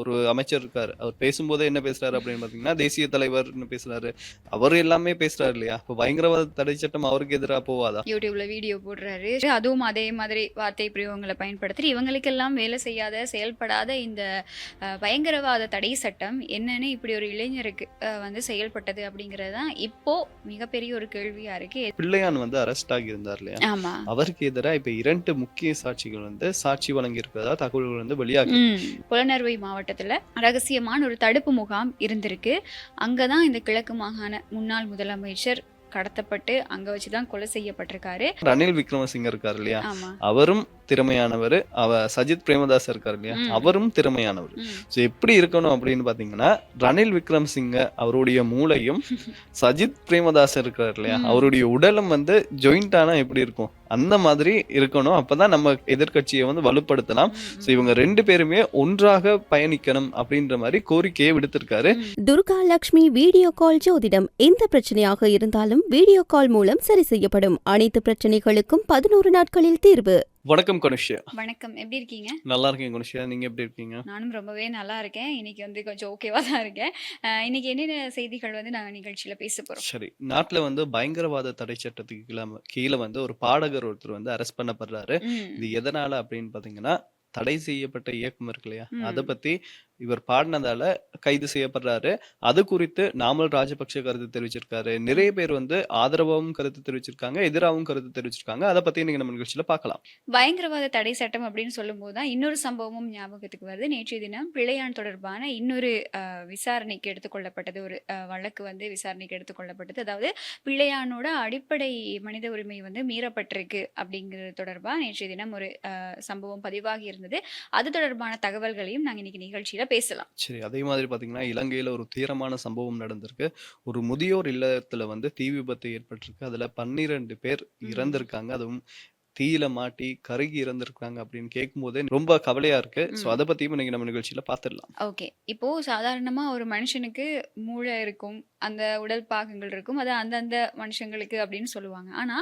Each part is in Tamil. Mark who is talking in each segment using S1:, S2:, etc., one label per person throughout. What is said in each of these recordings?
S1: ஒரு அமைச்சர் இருக்காரு. அவர் பேசும்போதே என்ன பேசுறாரு அப்படின்னு பார்த்தீங்கன்னா, தேசிய தலைவர்ன்னு பேசுறாரு. அவரு எல்லாமே பேசுறாரு இல்லையா? அப்ப பயங்கரவாத தடை சட்டம் அவருக்கு எதிரா போவாதா?
S2: யூடியூப்ல வீடியோ போடுறாரு. அதுவும் அதே மாதிரி வார்த்தை பிரயோகங்கள பயன்படுத்தி, இவங்களுக்கெல்லாம் வேலை செய்யாத, செயல்படாத இந்த பயங்கரவாத தடை சட்டம் என்னன்னு இப்படி ஒரு இளைஞருக்கு வந்து செயல்பட்டது அப்படிங்கிறது தான் இப்போ மிகப்பெரிய ஒரு கேள்வியா இருக்கு.
S1: பிள்ளையான் வந்து அரெஸ்ட் ஆகியிருந்தார் இல்லையா?
S2: ஆமா.
S1: அவருக்கு எதிரா இப்ப 2 முக்கிய சாட்சிகள் வந்து சாட்சி வழங்கியிருக்கிறதா தகவல்கள் வந்து வெளியாகி
S2: புலனறுவை மாவட்டத்துல ரகசியமான ஒரு தடுப்பு முகாம் இருந்திருக்கு. அங்கதான் இந்த கிழக்கு மாகாண முன்னாள் முதலமைச்சர் கடத்தப்பட்டு அங்க வச்சுதான் கொலை செய்யப்பட்டிருக்காரு.
S1: ரணில் விக்ரமசிங்க இருக்காரு இல்லையா?
S2: ஆமா.
S1: அவரும் திறமையானவர். சஜித் பிரேமதாஸ் இருக்காரு இல்லையா? அவரும் திறமையானவர். ஸோ எப்படி இருக்கணும் அப்படின்னு பாத்தீங்கன்னா, ரணில் விக்ரமசிங்க அவருடைய மூளையும் சஜித் பிரேமதாஸ் இருக்காரு இல்லையா? அவருடைய உடலும் வந்து ஜாயிண்ட் ஆனா எப்படி இருக்கும்? அந்த மாதிரி இருக்கணும். அப்பதான் நம்ம எதிர்கட்சியை வந்து வலுப்படுத்தலாம். ஸோ இவங்க 2 பேருமே ஒன்றாக பயணிக்கணும் அப்படின்ற மாதிரி கோரிக்கையை விடுத்திருக்காரு.
S3: துர்கா லட்சுமி வீடியோ கால் ஜோதிடம் எந்த பிரச்சனையாக இருந்தாலும் வீடியோ கால் மூலம் சரி செய்யப்படும். அனைத்து பிரச்சனைகளுக்கும் 11 நாட்களில் தீர்வு.
S1: வணக்கம் கனுஷ்யா.
S2: வணக்கம். எப்படி இருக்கீங்க?
S1: நல்லா இருக்கேன் கனுஷ்யா. நீங்க எப்படி இருக்கீங்க?
S2: நானும் ரொம்பவே நல்லா இருக்கேன். இன்னைக்கு வந்து கொஞ்சம் ஓகேவா தான் இருக்கேன். இன்னைக்கு என்னென்ன செய்திகள் வந்து நாங்க நிகழ்ச்சியில பேச போறோம்?
S1: சரி. நாட்டுல வந்து பயங்கரவாத தடை சட்டத்துக்கு கீழ வந்து ஒரு பாடகர் ஒருத்தர் வந்து அரெஸ்ட் பண்ணப்படுறாரு. இது எதனால அப்படின்னு பாத்தீங்கன்னா, தடை செய்யப்பட்ட இயக்கம் இருக்கு இல்லையா? அத பத்தி இவர் பாடினதால கைது செய்யப்படுறாரு. அது குறித்து நாமல் ராஜபக்ஷ கருத்து தெரிவிச்சிருக்காரு. நிறைய பேர் வந்து ஆதரவாகவும் கருத்து தெரிவிச்சிருக்காங்க, எதிராகவும் கருத்து தெரிவிச்சிருக்காங்க. அதை பத்தி இன்னைக்கு நம்ம நிகழ்ச்சியில பார்க்கலாம்.
S2: பயங்கரவாத தடை சட்டம் அப்படின்னு சொல்லும்போது தான் இன்னொரு சம்பவமும் ஞாபகத்துக்கு வருது. நேற்றைய தினம் பிள்ளையான் தொடர்பான இன்னொரு விசாரணைக்கு எடுத்துக்கொள்ளப்பட்டது. ஒரு வழக்கு வந்து விசாரணைக்கு எடுத்துக்கொள்ளப்பட்டது. அதாவது பிள்ளையானோட அடிப்படை மனித உரிமை வந்து மீறப்பட்டிருக்கு அப்படிங்கிறது தொடர்பாக நேற்றைய தினம் ஒரு சம்பவம் பதிவாகி இருந்தது. அது தொடர்பான தகவல்களையும் நாங்கள் இன்னைக்கு நிகழ்ச்சியில பேசலாம்.
S1: சரி. அதே மாதிரி பாத்தீங்கன்னா, இலங்கையில ஒரு துயரமான சம்பவம் நடந்திருக்கு. ஒரு முதியோர் இல்லத்துல வந்து தீ விபத்து ஏற்பட்டிருக்கு. அதுல 12 பேர் இறந்திருக்காங்க. அதுவும் தீயில மாட்டி கருகி இறந்திருக்காங்க அப்படின்னு கேட்கும்போதே ரொம்ப கவலையா இருக்கு. ஸோ அதை பத்தியும் இன்னைக்கு நம்ம நிகழ்ச்சியில பார்த்துடலாம்.
S2: ஓகே. இப்போ சாதாரணமா ஒரு மனுஷனுக்கு மூளை இருக்கும், அந்த உடல் பாகங்கள் இருக்கும். அது அந்தந்த மனுஷங்களுக்கு அப்படின்னு சொல்லுவாங்க. ஆனா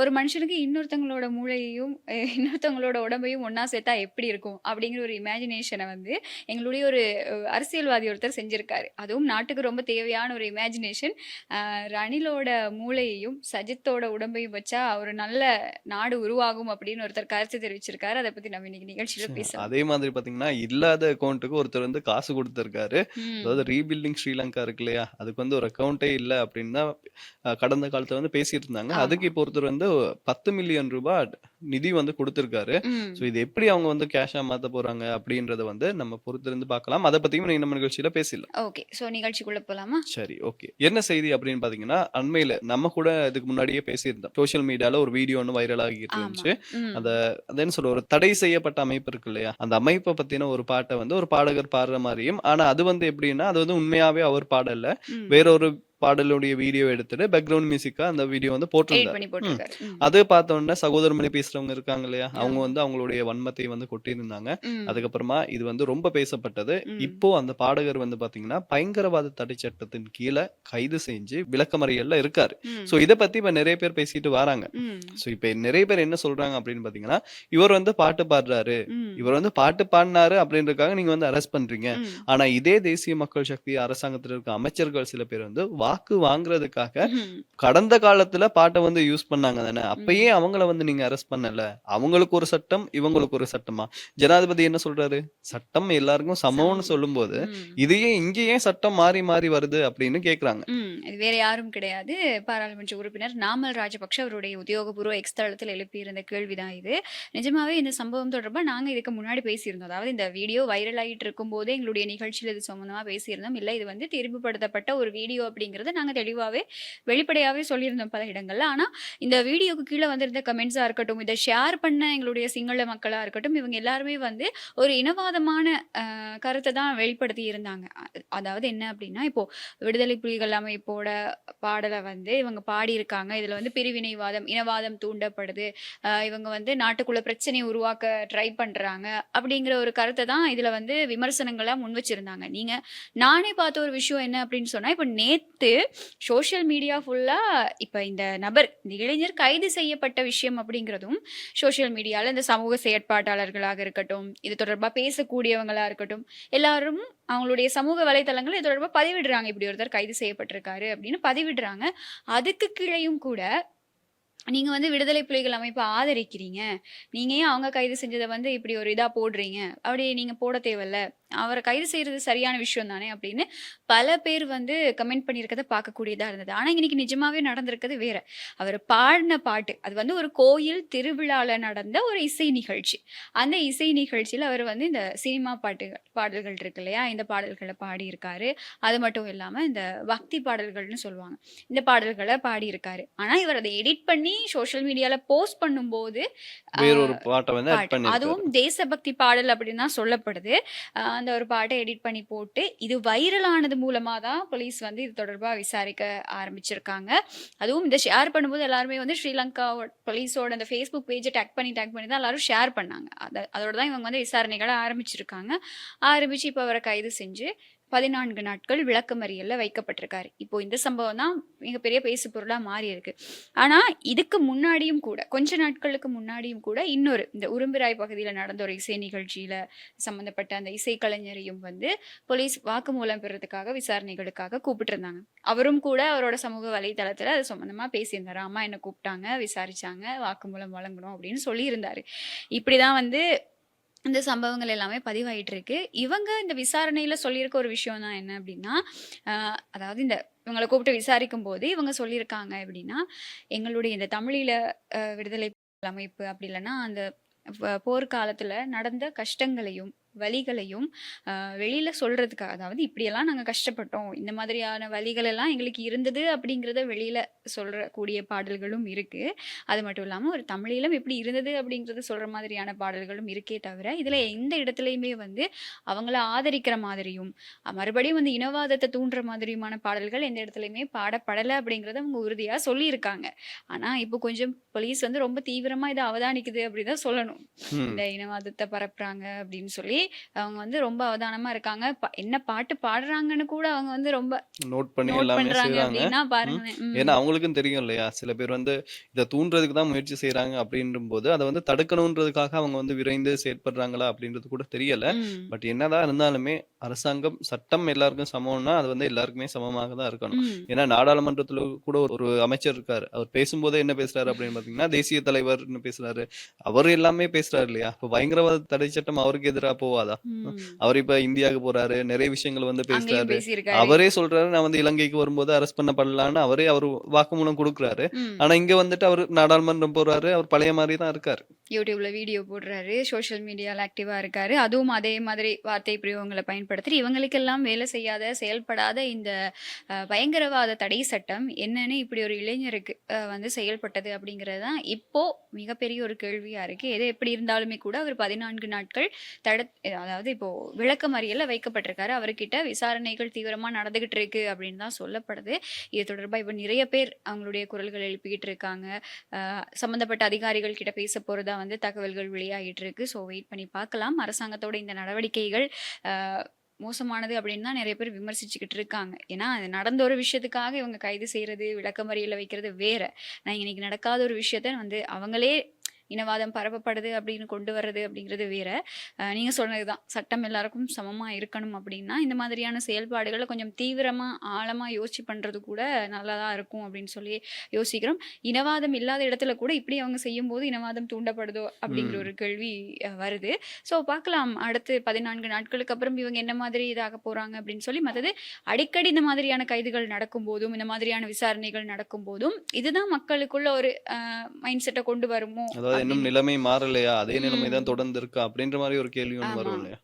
S2: ஒரு மனுஷனுக்கு இன்னொருத்தவங்களோட மூளையையும் இன்னொருத்தவங்களோட உடம்பையும் ஒன்னா சேர்த்தா எப்படி இருக்கும் அப்படிங்கிற ஒரு இமேஜினேஷனை வந்து எங்களுடைய ஒரு அரசியல்வாதி ஒருத்தர் செஞ்சிருக்காரு. அதுவும் நாட்டுக்கு ரொம்ப தேவையான ஒரு இமேஜினேஷன். ரணிலோட மூளையையும் சஜித்தோட உடம்பையும் வச்சா ஒரு நல்ல நாடு உருவாகும் அப்படின்னு ஒருத்தர் கருத்து தெரிவிச்சிருக்காரு. அதை பத்தி நம்ம இன்னைக்கு நிகழ்ச்சியில பேசலாம்.
S1: அதே மாதிரி பாத்தீங்கன்னா, இல்லாத அக்கௌண்ட்டுக்கு ஒருத்தர் வந்து காசு கொடுத்திருக்காரு. அதாவது ரீபில்டிங் ஸ்ரீலங்கா இருக்கு இல்லையா? அதுக்கு வந்து ஒரு அக்கௌண்டே இல்ல அப்படின்னு தான் கடந்த காலத்துல வந்து பேசிட்டு இருந்தாங்க. அதுக்கு இப்போ ஒருத்தர் வந்து 10 மில்லியன் ரூபாய் நிதி வந்து கொடுத்திருக்காரு. ஸோ இது எப்படி அவங்க வந்து கேஷா மாத்த போறாங்க அப்படின்றத வந்து நம்ம பொறுத்திருந்து பார்க்கலாம். அதை பத்தியும் நம்ம நிகழ்ச்சியில பேசலாம்.
S2: ஓகே. சோ நிகழ்ச்சிக்குள்ள போலாமா?
S1: சரி, ஓகே. என்ன செய்தி அப்படின்னு பாத்தீங்கன்னா, அண்மையில நம்ம கூட இதுக்கு முன்னாடியே பேசியிருந்தோம். சோசியல் மீடியால ஒரு வீடியோ ஒன்று வைரல் ஆகிட்டு இருந்துச்சு. என்ன சொல்ற, ஒரு தடை செய்யப்பட்ட அமைப்பு இருக்கு இல்லையா? அந்த அமைப்பை பத்தின ஒரு பாட்டை வந்து ஒரு பாடகர் பாடுற மாதிரியும், ஆனா அது வந்து எப்படின்னா, அது வந்து உண்மையாவே அவர் பாடல, வேற ஒரு பாடலுடைய வீடியோ எடுத்துட்டு பேக்ரவுண்ட் மியூசிக்கா அந்த வீடியோ வந்து போட்டிருந்தாரு. அது பார்த்த உடனே சகோதரமணி பேசுறவங்க இருக்காங்க இல்லையா? அவங்க வந்து அவங்களுடைய வன்மத்தை வந்து கொட்டியிருந்தாங்க. அதுக்கப்புறமா இது வந்து ரொம்ப பேசப்பட்டது. இப்போ அந்த பாடகர் வந்து பாத்தீங்கன்னா, பயங்கரவாத தடை சட்டத்தின் கீழே கைது செஞ்சு விளக்கமறியல்ல இருக்காரு. சோ இத பத்தி இப்ப நிறைய பேர் பேசிட்டு வராங்க. சோ இப்ப நிறைய பேர் என்ன சொல்றாங்க அப்படின்னு பாத்தீங்கன்னா, இவர் வந்து பாட்டு பாடுறாரு, இவர் வந்து பாட்டு பாடினாரு அப்படின்றதுக்காக நீங்க வந்து அரெஸ்ட் பண்றீங்க. ஆனா இதே தேசிய மக்கள் சக்தி அரசாங்கத்தில் இருக்க அமைச்சர்கள் சில பேர் வந்து வாக்கு வாங்குறதுக்காக கடந்த காலத்துல பாட்டை வந்து யூஸ் பண்ணாங்க தானே? அப்பயே அவங்கள வந்து நீங்க அரெஸ்ட் பண்ணல. அவங்களுக்கு ஒரு சட்டம், இவங்களுக்கு ஒரு சட்டமா? ஜனாதிபதி என்ன சொல்றாரு? சட்டம் எல்லாருக்கும் சமம்னு சொல்லும்போது இதையே இங்கேயே சட்டம் மாறி மாறி வருது அப்படின்னு கேக்குறாங்க.
S2: இது வேற யாரும் கிடையாது, பாராளுமன்ற உறுப்பினர் நாமல் ராஜபக்ஷ அவருடைய உத்தியோகபூர்வ எக்ஸ் தளத்தில் எழுப்பியிருந்த கேள்விதான் இது. நிஜமாவே இந்த சம்பவம் தொடர்பாக நாங்க இதுக்கு முன்னாடி பேசியிருந்தோம். அதாவது இந்த வீடியோ வைரல் ஆகிட்டு இருக்கும் போதே எங்களுடைய நிகழ்ச்சியில் இது சம்பந்தமா பேசியிருந்தோம். இல்ல இது வந்து தெரிவுபடுத்தப்பட்ட ஒரு வீடியோ அப்படிங்கிறது நாங்க தெளிவாவே வெளிப்படையாவே சொல்லியிருந்தோம் பல இடங்கள்ல. ஆனா இந்த வீடியோக்கு கீழே வந்திருந்த கமெண்ட்ஸா இருக்கட்டும், இதை ஷேர் பண்ண எங்களுடைய சிங்கள மக்களா இருக்கட்டும், இவங்க எல்லாருமே வந்து ஒரு இனவாதமான கருத்தை தான் வெளிப்படுத்தி இருந்தாங்க. அதாவது என்ன அப்படின்னா, இப்போ விடுதலை புலிகள் அமைப்போட பாடலை வந்து இவங்க பாடியிருக்காங்க. இதுல வந்து பிரிவினைவாதம், இனவாதம் தூண்டப்படுது, இவங்க வந்து நாட்டுக்குள்ள பிரச்சனையை உருவாக்க ட்ரை பண்றாங்க அப்படிங்கிற ஒரு கருத்தை தான் இதுல வந்து விமர்சனங்களா முன் வச்சிருந்தாங்க. நானே பார்த்த ஒரு விஷயம் என்ன அப்படின்னு சொன்னா, இப்போ நேத்து சோஷியல் மீடியா ஃபுல்லா இப்ப இந்த நபர், இந்த இளைஞர் கைது செய்யப்பட்ட விஷயம் அப்படிங்கிறதும் சோஷியல் மீடியால இந்த சமூக செயற்பாட்டாளர்களாக இருக்கட்டும், இது தொடர்பா பேசக்கூடியவங்களா இருக்கட்டும், எல்லாரும் அவங்களுடைய சமூக வலைத்தளங்கள்ல இது தொடர்பா பதிவிடுறாங்க. இப்படி ஒருத்தர் கைது செய்யப்பட்டிருக்காரு அப்படின்னு பதிவிடுறாங்க. அதுக்கு கீழயும் கூட நீங்க வந்து விடுதலை புலிகள் அமைப்ப ஆதரிக்கிறீங்க. நீங்க ஏன் அவங்க கைது செஞ்சத வந்து இப்படி ஒரு இதா போடுறீங்க? அப்படி நீங்க போட தேவையில்ல. அவர கைது செய்றது சரியான விஷயம் தானே அப்படின்னு பல பேர் வந்து கமெண்ட் பண்ணியிருக்கத பார்க்கக்கூடியதா இருந்தது. ஆனா இன்னைக்கு நிஜமாவே நடந்திருக்கிறது வேற. அவர் பாடின பாட்டு, அது வந்து ஒரு கோயில் திருவிழால நடந்த ஒரு இசை நிகழ்ச்சி. அந்த இசை நிகழ்ச்சியில அவர் வந்து இந்த சினிமா பாடல்கள் இருக்கு இல்லையா? இந்த பாடல்கள பாடியிருக்காரு. அது மட்டும் இல்லாம இந்த பக்தி பாடல்கள்னு சொல்லுவாங்க. இந்த பாடல்கள பாடியிருக்காரு. ஆனா இவர் அத எடிட் பண்ணி சோஷியல் மீடியால போஸ்ட் பண்ணும்போது
S1: வேறொரு பாட்ட வந்து ஆட்
S2: பாட்டு,
S1: பண்ணியிருக்காரு.
S2: அதுவும் தேசபக்தி பாடல் அப்படின்னு தான் சொல்லப்படுது. அந்த ஒரு பாட்ட எடிட் பண்ணி போட்டு, இது வைரல் ஆனது மூலமா தான் போலீஸ் வந்து இது தொடர்பா விசாரிக்க ஆரம்பிச்சிருக்காங்க. அதுவும் இத ஷேர் பண்ணும்போது எல்லாருமே வந்து ஸ்ரீலங்கா போலீஸோட அந்த Facebook பேஜ டேக் பண்ணி தான் எல்லாரும் ஷேர் பண்ணாங்க. அதோட தான் இவங்க வந்து விசாரணைகள ஆரம்பிச்சிருக்காங்க. ஆரம்பிச்சு இப்ப அவர கைது செஞ்சு 14 நாட்கள் விளக்கமறியல்ல வைக்கப்பட்டிருக்காரு. இப்போ இந்த சம்பவம் தான் மிகப்பெரிய பேசு பொருளா மாறி இருக்கு. ஆனா இதுக்கு முன்னாடியும் கூட, கொஞ்ச நாட்களுக்கு முன்னாடியும் கூட இன்னொரு இந்த உரும்பிராய் பகுதியில நடந்த ஒரு இசை நிகழ்ச்சியில சம்பந்தப்பட்ட அந்த இசைக்கலைஞரையும் வந்து போலீஸ் வாக்குமூலம் பெறதுக்காக விசாரணைகளுக்காக கூப்பிட்டிருந்தாங்க. அவரும் கூட அவரோட சமூக வலைதளத்துல அது சம்பந்தமா பேசியிருந்தாரு. அம்மா என்ன கூப்பிட்டாங்க, விசாரிச்சாங்க, வாக்குமூலம் வழங்கணும் அப்படின்னு சொல்லியிருந்தாரு. இப்படிதான் வந்து இந்த சம்பவங்கள் எல்லாமே பதிவாயிட்டு இருக்கு. இவங்க இந்த விசாரணையில சொல்லியிருக்க ஒரு விஷயம் தான் என்ன அப்படின்னா, அதாவது இந்த இவங்கள கூப்பிட்டு விசாரிக்கும்போது இவங்க சொல்லியிருக்காங்க எப்படின்னா, எங்களுடைய இந்த தமிழீழ விடுதலை அமைப்பு அப்படி இல்லைன்னா அந்த போர்க்காலத்துல நடந்த கஷ்டங்களையும் வலிகளையும் வெளியில சொல்றதுக்காக, அதாவது இப்படியெல்லாம் நாங்க கஷ்டப்பட்டோம், இந்த மாதிரியான வலிகள் எல்லாம் எங்களுக்கு இருந்தது அப்படிங்கிறத வெளியில சொல்றக்கூடிய பாடல்களும் இருக்கு. அது மட்டும் இல்லாம ஒரு தமிழீழம் எப்படி இருந்தது அப்படிங்கறத சொல்ற மாதிரியான பாடல்களும் இருக்கே தவிர, இதுல எந்த இடத்துலயுமே வந்து அவங்கள ஆதரிக்கிற மாதிரியும் மறுபடியும் வந்து இனவாதத்தை தூண்டுற மாதிரியுமான பாடல்கள் எந்த இடத்துலயுமே பாடப்படலை அப்படிங்கறத அவங்க உறுதியா சொல்லியிருக்காங்க. ஆனா இப்போ கொஞ்சம் போலீஸ் வந்து ரொம்ப தீவிரமா இதை அவதானிக்குது அப்படிதான் சொல்லணும். இந்த இனவாதத்தை பரப்புறாங்க அப்படின்னு சொல்லி அவங்க வந்து ரொம்ப அவதானமா இருக்காங்க. என்ன பாட்டு பாடுறாங்கன்னு கூட அவங்க வந்து ரொம்ப
S1: நோட் பண்ணி
S2: நோட்
S1: எல்லாமே
S2: பண்றாங்க
S1: செய்றாங்க.
S2: அப்படின்னா பாருங்களேன்.
S1: ஏன்னா அவங்களுக்கும் தெரியும் இல்லையா? சில பேர் வந்து இத தூண்டுறதுக்கு தான் முயற்சி செய்றாங்க அப்படின்னும்போது, அத வந்து தடுக்கணுன்றதுக்காக அவங்க வந்து விரைந்து செயற்படுறாங்களா அப்படின்றது கூட தெரியல. பட் என்னதான் இருந்தாலுமே அரசாங்கம், சட்டம் எல்லாருக்கும் சமம்னா, அது வந்து எல்லாருக்குமே சமமாக தான் இருக்கணும். ஏன்னா நாடாளுமன்றத்துல கூட ஒரு அமைச்சர் இருக்காரு. அவர் பேசும்போதே என்ன பேசுறாரு அப்படின்னு பார்த்தீங்கன்னா, தேசிய தலைவர்ன்னு பேசுறாரு. அவரு எல்லாமே பேசுறாரு இல்லையா? இப்ப பயங்கரவாத தடை சட்டம் அவருக்கு எதிரா போவாதா? அவர் இப்ப இந்தியாவுக்கு போறாரு. நிறைய விஷயங்கள் வந்து
S2: அங்கேயும்
S1: பேசுறாரு.
S2: பேசியிருக்காரு.
S1: அவரே சொல்றாரு, நான் வந்து இலங்கைக்கு வரும்போது அரெஸ்ட் பண்ணப்படலான்னு அவரு வாக்குமூலம் குடுக்குறாரு. ஆனா இங்க வந்துட்டு அவரு நாடாளுமன்றம் போறாரு. அவர் பழைய மாரி தான் இருக்காரு.
S2: யூடியூப்ல வீடியோ போடுறாரு, சோஷியல் மீடியால ஆக்டிவா இருக்காரு. அதுவும் அதே மாதிரி வார்த்தை பிரயோகங்களை பயன்படுத்தி இவங்களுக்கெல்லாம் வேலை செய்யாத, செயல்படாத இந்த பயங்கரவாத தடை சட்டம் என்னன்னு இப்படி ஒரு இளைஞருக்கு வந்து செயல்பட்டது அப்படிங்கிறது தான் இப்போ மிகப்பெரிய ஒரு கேள்வியா இருக்கு. எது எப்படி இருந்தாலுமே கூட அவர் 14 நாட்கள் அதாவது இப்போ விளக்கமறியல்ல வைக்கப்பட்டிருக்காரு. அவர்கிட்ட விசாரணைகள் தீவிரமா நடந்துகிட்டு இருக்கு அப்படின்னு தான் சொல்லப்படுது. இது தொடர்பா இப்ப நிறைய பேர் அவங்களுடைய குரல்கள் எழுப்பிக்கிட்டு இருக்காங்க. சம்பந்தப்பட்ட அதிகாரிகள் கிட்ட பேச போறதா வந்து தகவல்கள் வெளியாகிட்டு இருக்கு. ஸோ வெயிட் பண்ணி பார்க்கலாம். அரசாங்கத்தோட இந்த நடவடிக்கைகள் மோசமானது அப்படின்னு தான் நிறைய பேர் விமர்சிச்சுக்கிட்டு இருக்காங்க. ஏன்னா அது நடந்த ஒரு விஷயத்துக்காக இவங்க கைது செய்யறது, விளக்கமறியல்ல வைக்கிறது வேற. நான் இன்னைக்கு நடக்காத ஒரு விஷயத்த வந்து அவங்களே இனவாதம் பரப்பப்படுது அப்படின்னு கொண்டு வர்றது அப்படிங்கிறது வேற. நீங்க சொன்னதுதான், சட்டம் எல்லாருக்கும் சமமா இருக்கணும் அப்படின்னா இந்த மாதிரியான செயல்பாடுகளை கொஞ்சம் தீவிரமா ஆழமா யோசிச்சு பண்றது கூட நல்லதா இருக்கும் அப்படின்னு சொல்லி யோசிக்கிறோம். இனவாதம் இல்லாத இடத்துல கூட இப்படி அவங்க செய்யும் போது இனவாதம் தூண்டப்படுதோ அப்படிங்கிற ஒரு கேள்வி வருது. ஸோ பார்க்கலாம் அடுத்து 14 நாட்களுக்கு அப்புறம் இவங்க என்ன மாதிரி இதாக போறாங்க அப்படின்னு சொல்லி. மற்றது அடிக்கடி இந்த மாதிரியான கைதுகள் நடக்கும் போதும், இந்த மாதிரியான விசாரணைகள் நடக்கும் போதும் இதுதான் மக்களுக்குள்ள ஒரு மைண்ட் செட்டை கொண்டு வருமோ
S1: அதாவது இன்னும் நிலைமை மாறலையா? அதே நிலைமை தான் தொடர்ந்து இருக்கா? அப்படின்ற மாரி ஒரு கேள்வி ஒண்ணு
S2: ஆமா.
S1: வரும் இல்லையா?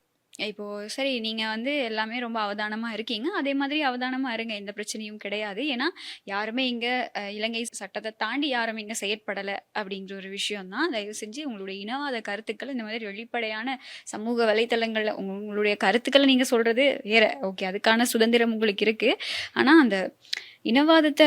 S2: இப்போ சரி, நீங்க வந்து எல்லாமே ரொம்ப அவதானமா இருக்கீங்க. அதே மாதிரி அவதானமா இருங்க. எந்த பிரச்சனையும் கிடையாது. ஏன்னா யாருமே இங்க இலங்கை சட்டத்தை தாண்டி யாரும் இங்க செயற்படல அப்படிங்கிற ஒரு விஷயம் தான். தயவு செஞ்சு உங்களுடைய இனவாத கருத்துக்கள் இந்த மாதிரி வெளிப்படையான சமூக வலைத்தளங்கள்ல உங்களுடைய கருத்துக்களை நீங்க சொல்றது வேற. ஓகே, அதுக்கான சுதந்திரம் உங்களுக்கு இருக்கு. ஆனா அந்த இனவாதத்த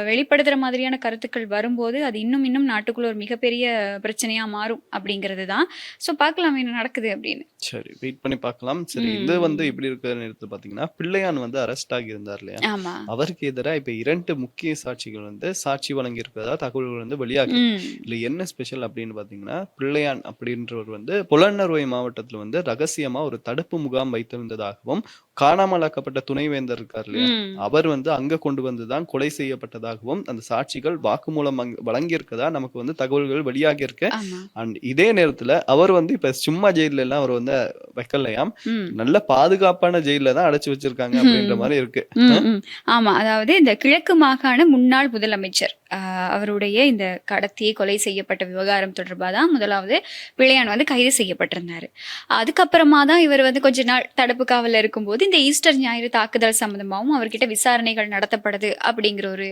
S2: வெளிப்படுத்துற மாதிரியான கருத்துக்கள் வரும்போது, அது இன்னும் இன்னும் நாட்டுக்குள்ள ஒரு மிகப்பெரிய பிரச்சனையா மாறும் அப்படிங்கிறது தான். ஸோ பார்க்கலாம் என்ன நடக்குது அப்படின்னு.
S1: சரி, வெயிட் பண்ணி பார்க்கலாம். சரி, இது வந்து
S2: ம்.
S1: எப்படி இருக்குன்னு எடுத்து பார்த்தீங்கன்னா, பிள்ளையான் வந்து அரெஸ்ட் ஆகியிருந்தார் இல்லையா?
S2: ஆமா.
S1: அவருக்கு எதிரா இப்ப 2 முக்கிய சாட்சிகள் வந்து சாட்சி வழங்கியிருக்கிறதா தகவல்கள் வந்து வெளியாகுது.
S2: ம்.
S1: இதுல என்ன ஸ்பெஷல் அப்படின்னு பார்த்தீங்கன்னா, பிள்ளையான் அப்படின்றவர் வந்து புலனறுவை மாவட்டத்துல வந்து ரகசியமா ஒரு தடுப்பு முகாம் வைத்திருந்ததாகவும், காணாமலாக்கப்பட்ட துணைவேந்தர் இருக்கார் இல்லையா?
S2: ம்.
S1: அவர் வந்து அங்க கொண்டு வந்து தான் கொலை செய்யப்பட்டதாகவும், அந்த சாட்சிகள் வாக்குமூலம் வழங்கியிருக்கதா நமக்கு வந்து தகவல்கள் வெளியாகியிருக்கு.
S2: ஆமா.
S1: அண்ட் இதே நேரத்துல அவர் வந்து இப்ப சும்மா ஜெயில்ல எல்லாம் அவர் வந்து வைக்கலையாம்.
S2: ம்.
S1: நல்ல பாதுகாப்பான ஜெயில்ல தான் அடைச்சு வச்சிருக்காங்க அப்படின்ற மாதிரி இருக்கு.
S2: ம், ம். ஆமா. அதாவது இந்த கிழக்கு மாகாண முன்னாள் முதலமைச்சர் அவருடைய இந்த கடத்தி கொலை செய்யப்பட்ட விவகாரம் தொடர்பா தான் முதலாவது பிள்ளையான் வந்து கைது செய்யப்பட்டிருந்தாரு. அதுக்கப்புறமா தான் இவர் வந்து கொஞ்ச நாள் தடுப்பு காவல்ல இருக்கும்போது இந்த ஈஸ்டர் ஞாயிறு தாக்குதல் சம்பந்தமாகவும் அவர்கிட்ட விசாரணைகள் நடத்தப்படுது அப்படிங்கிற ஒரு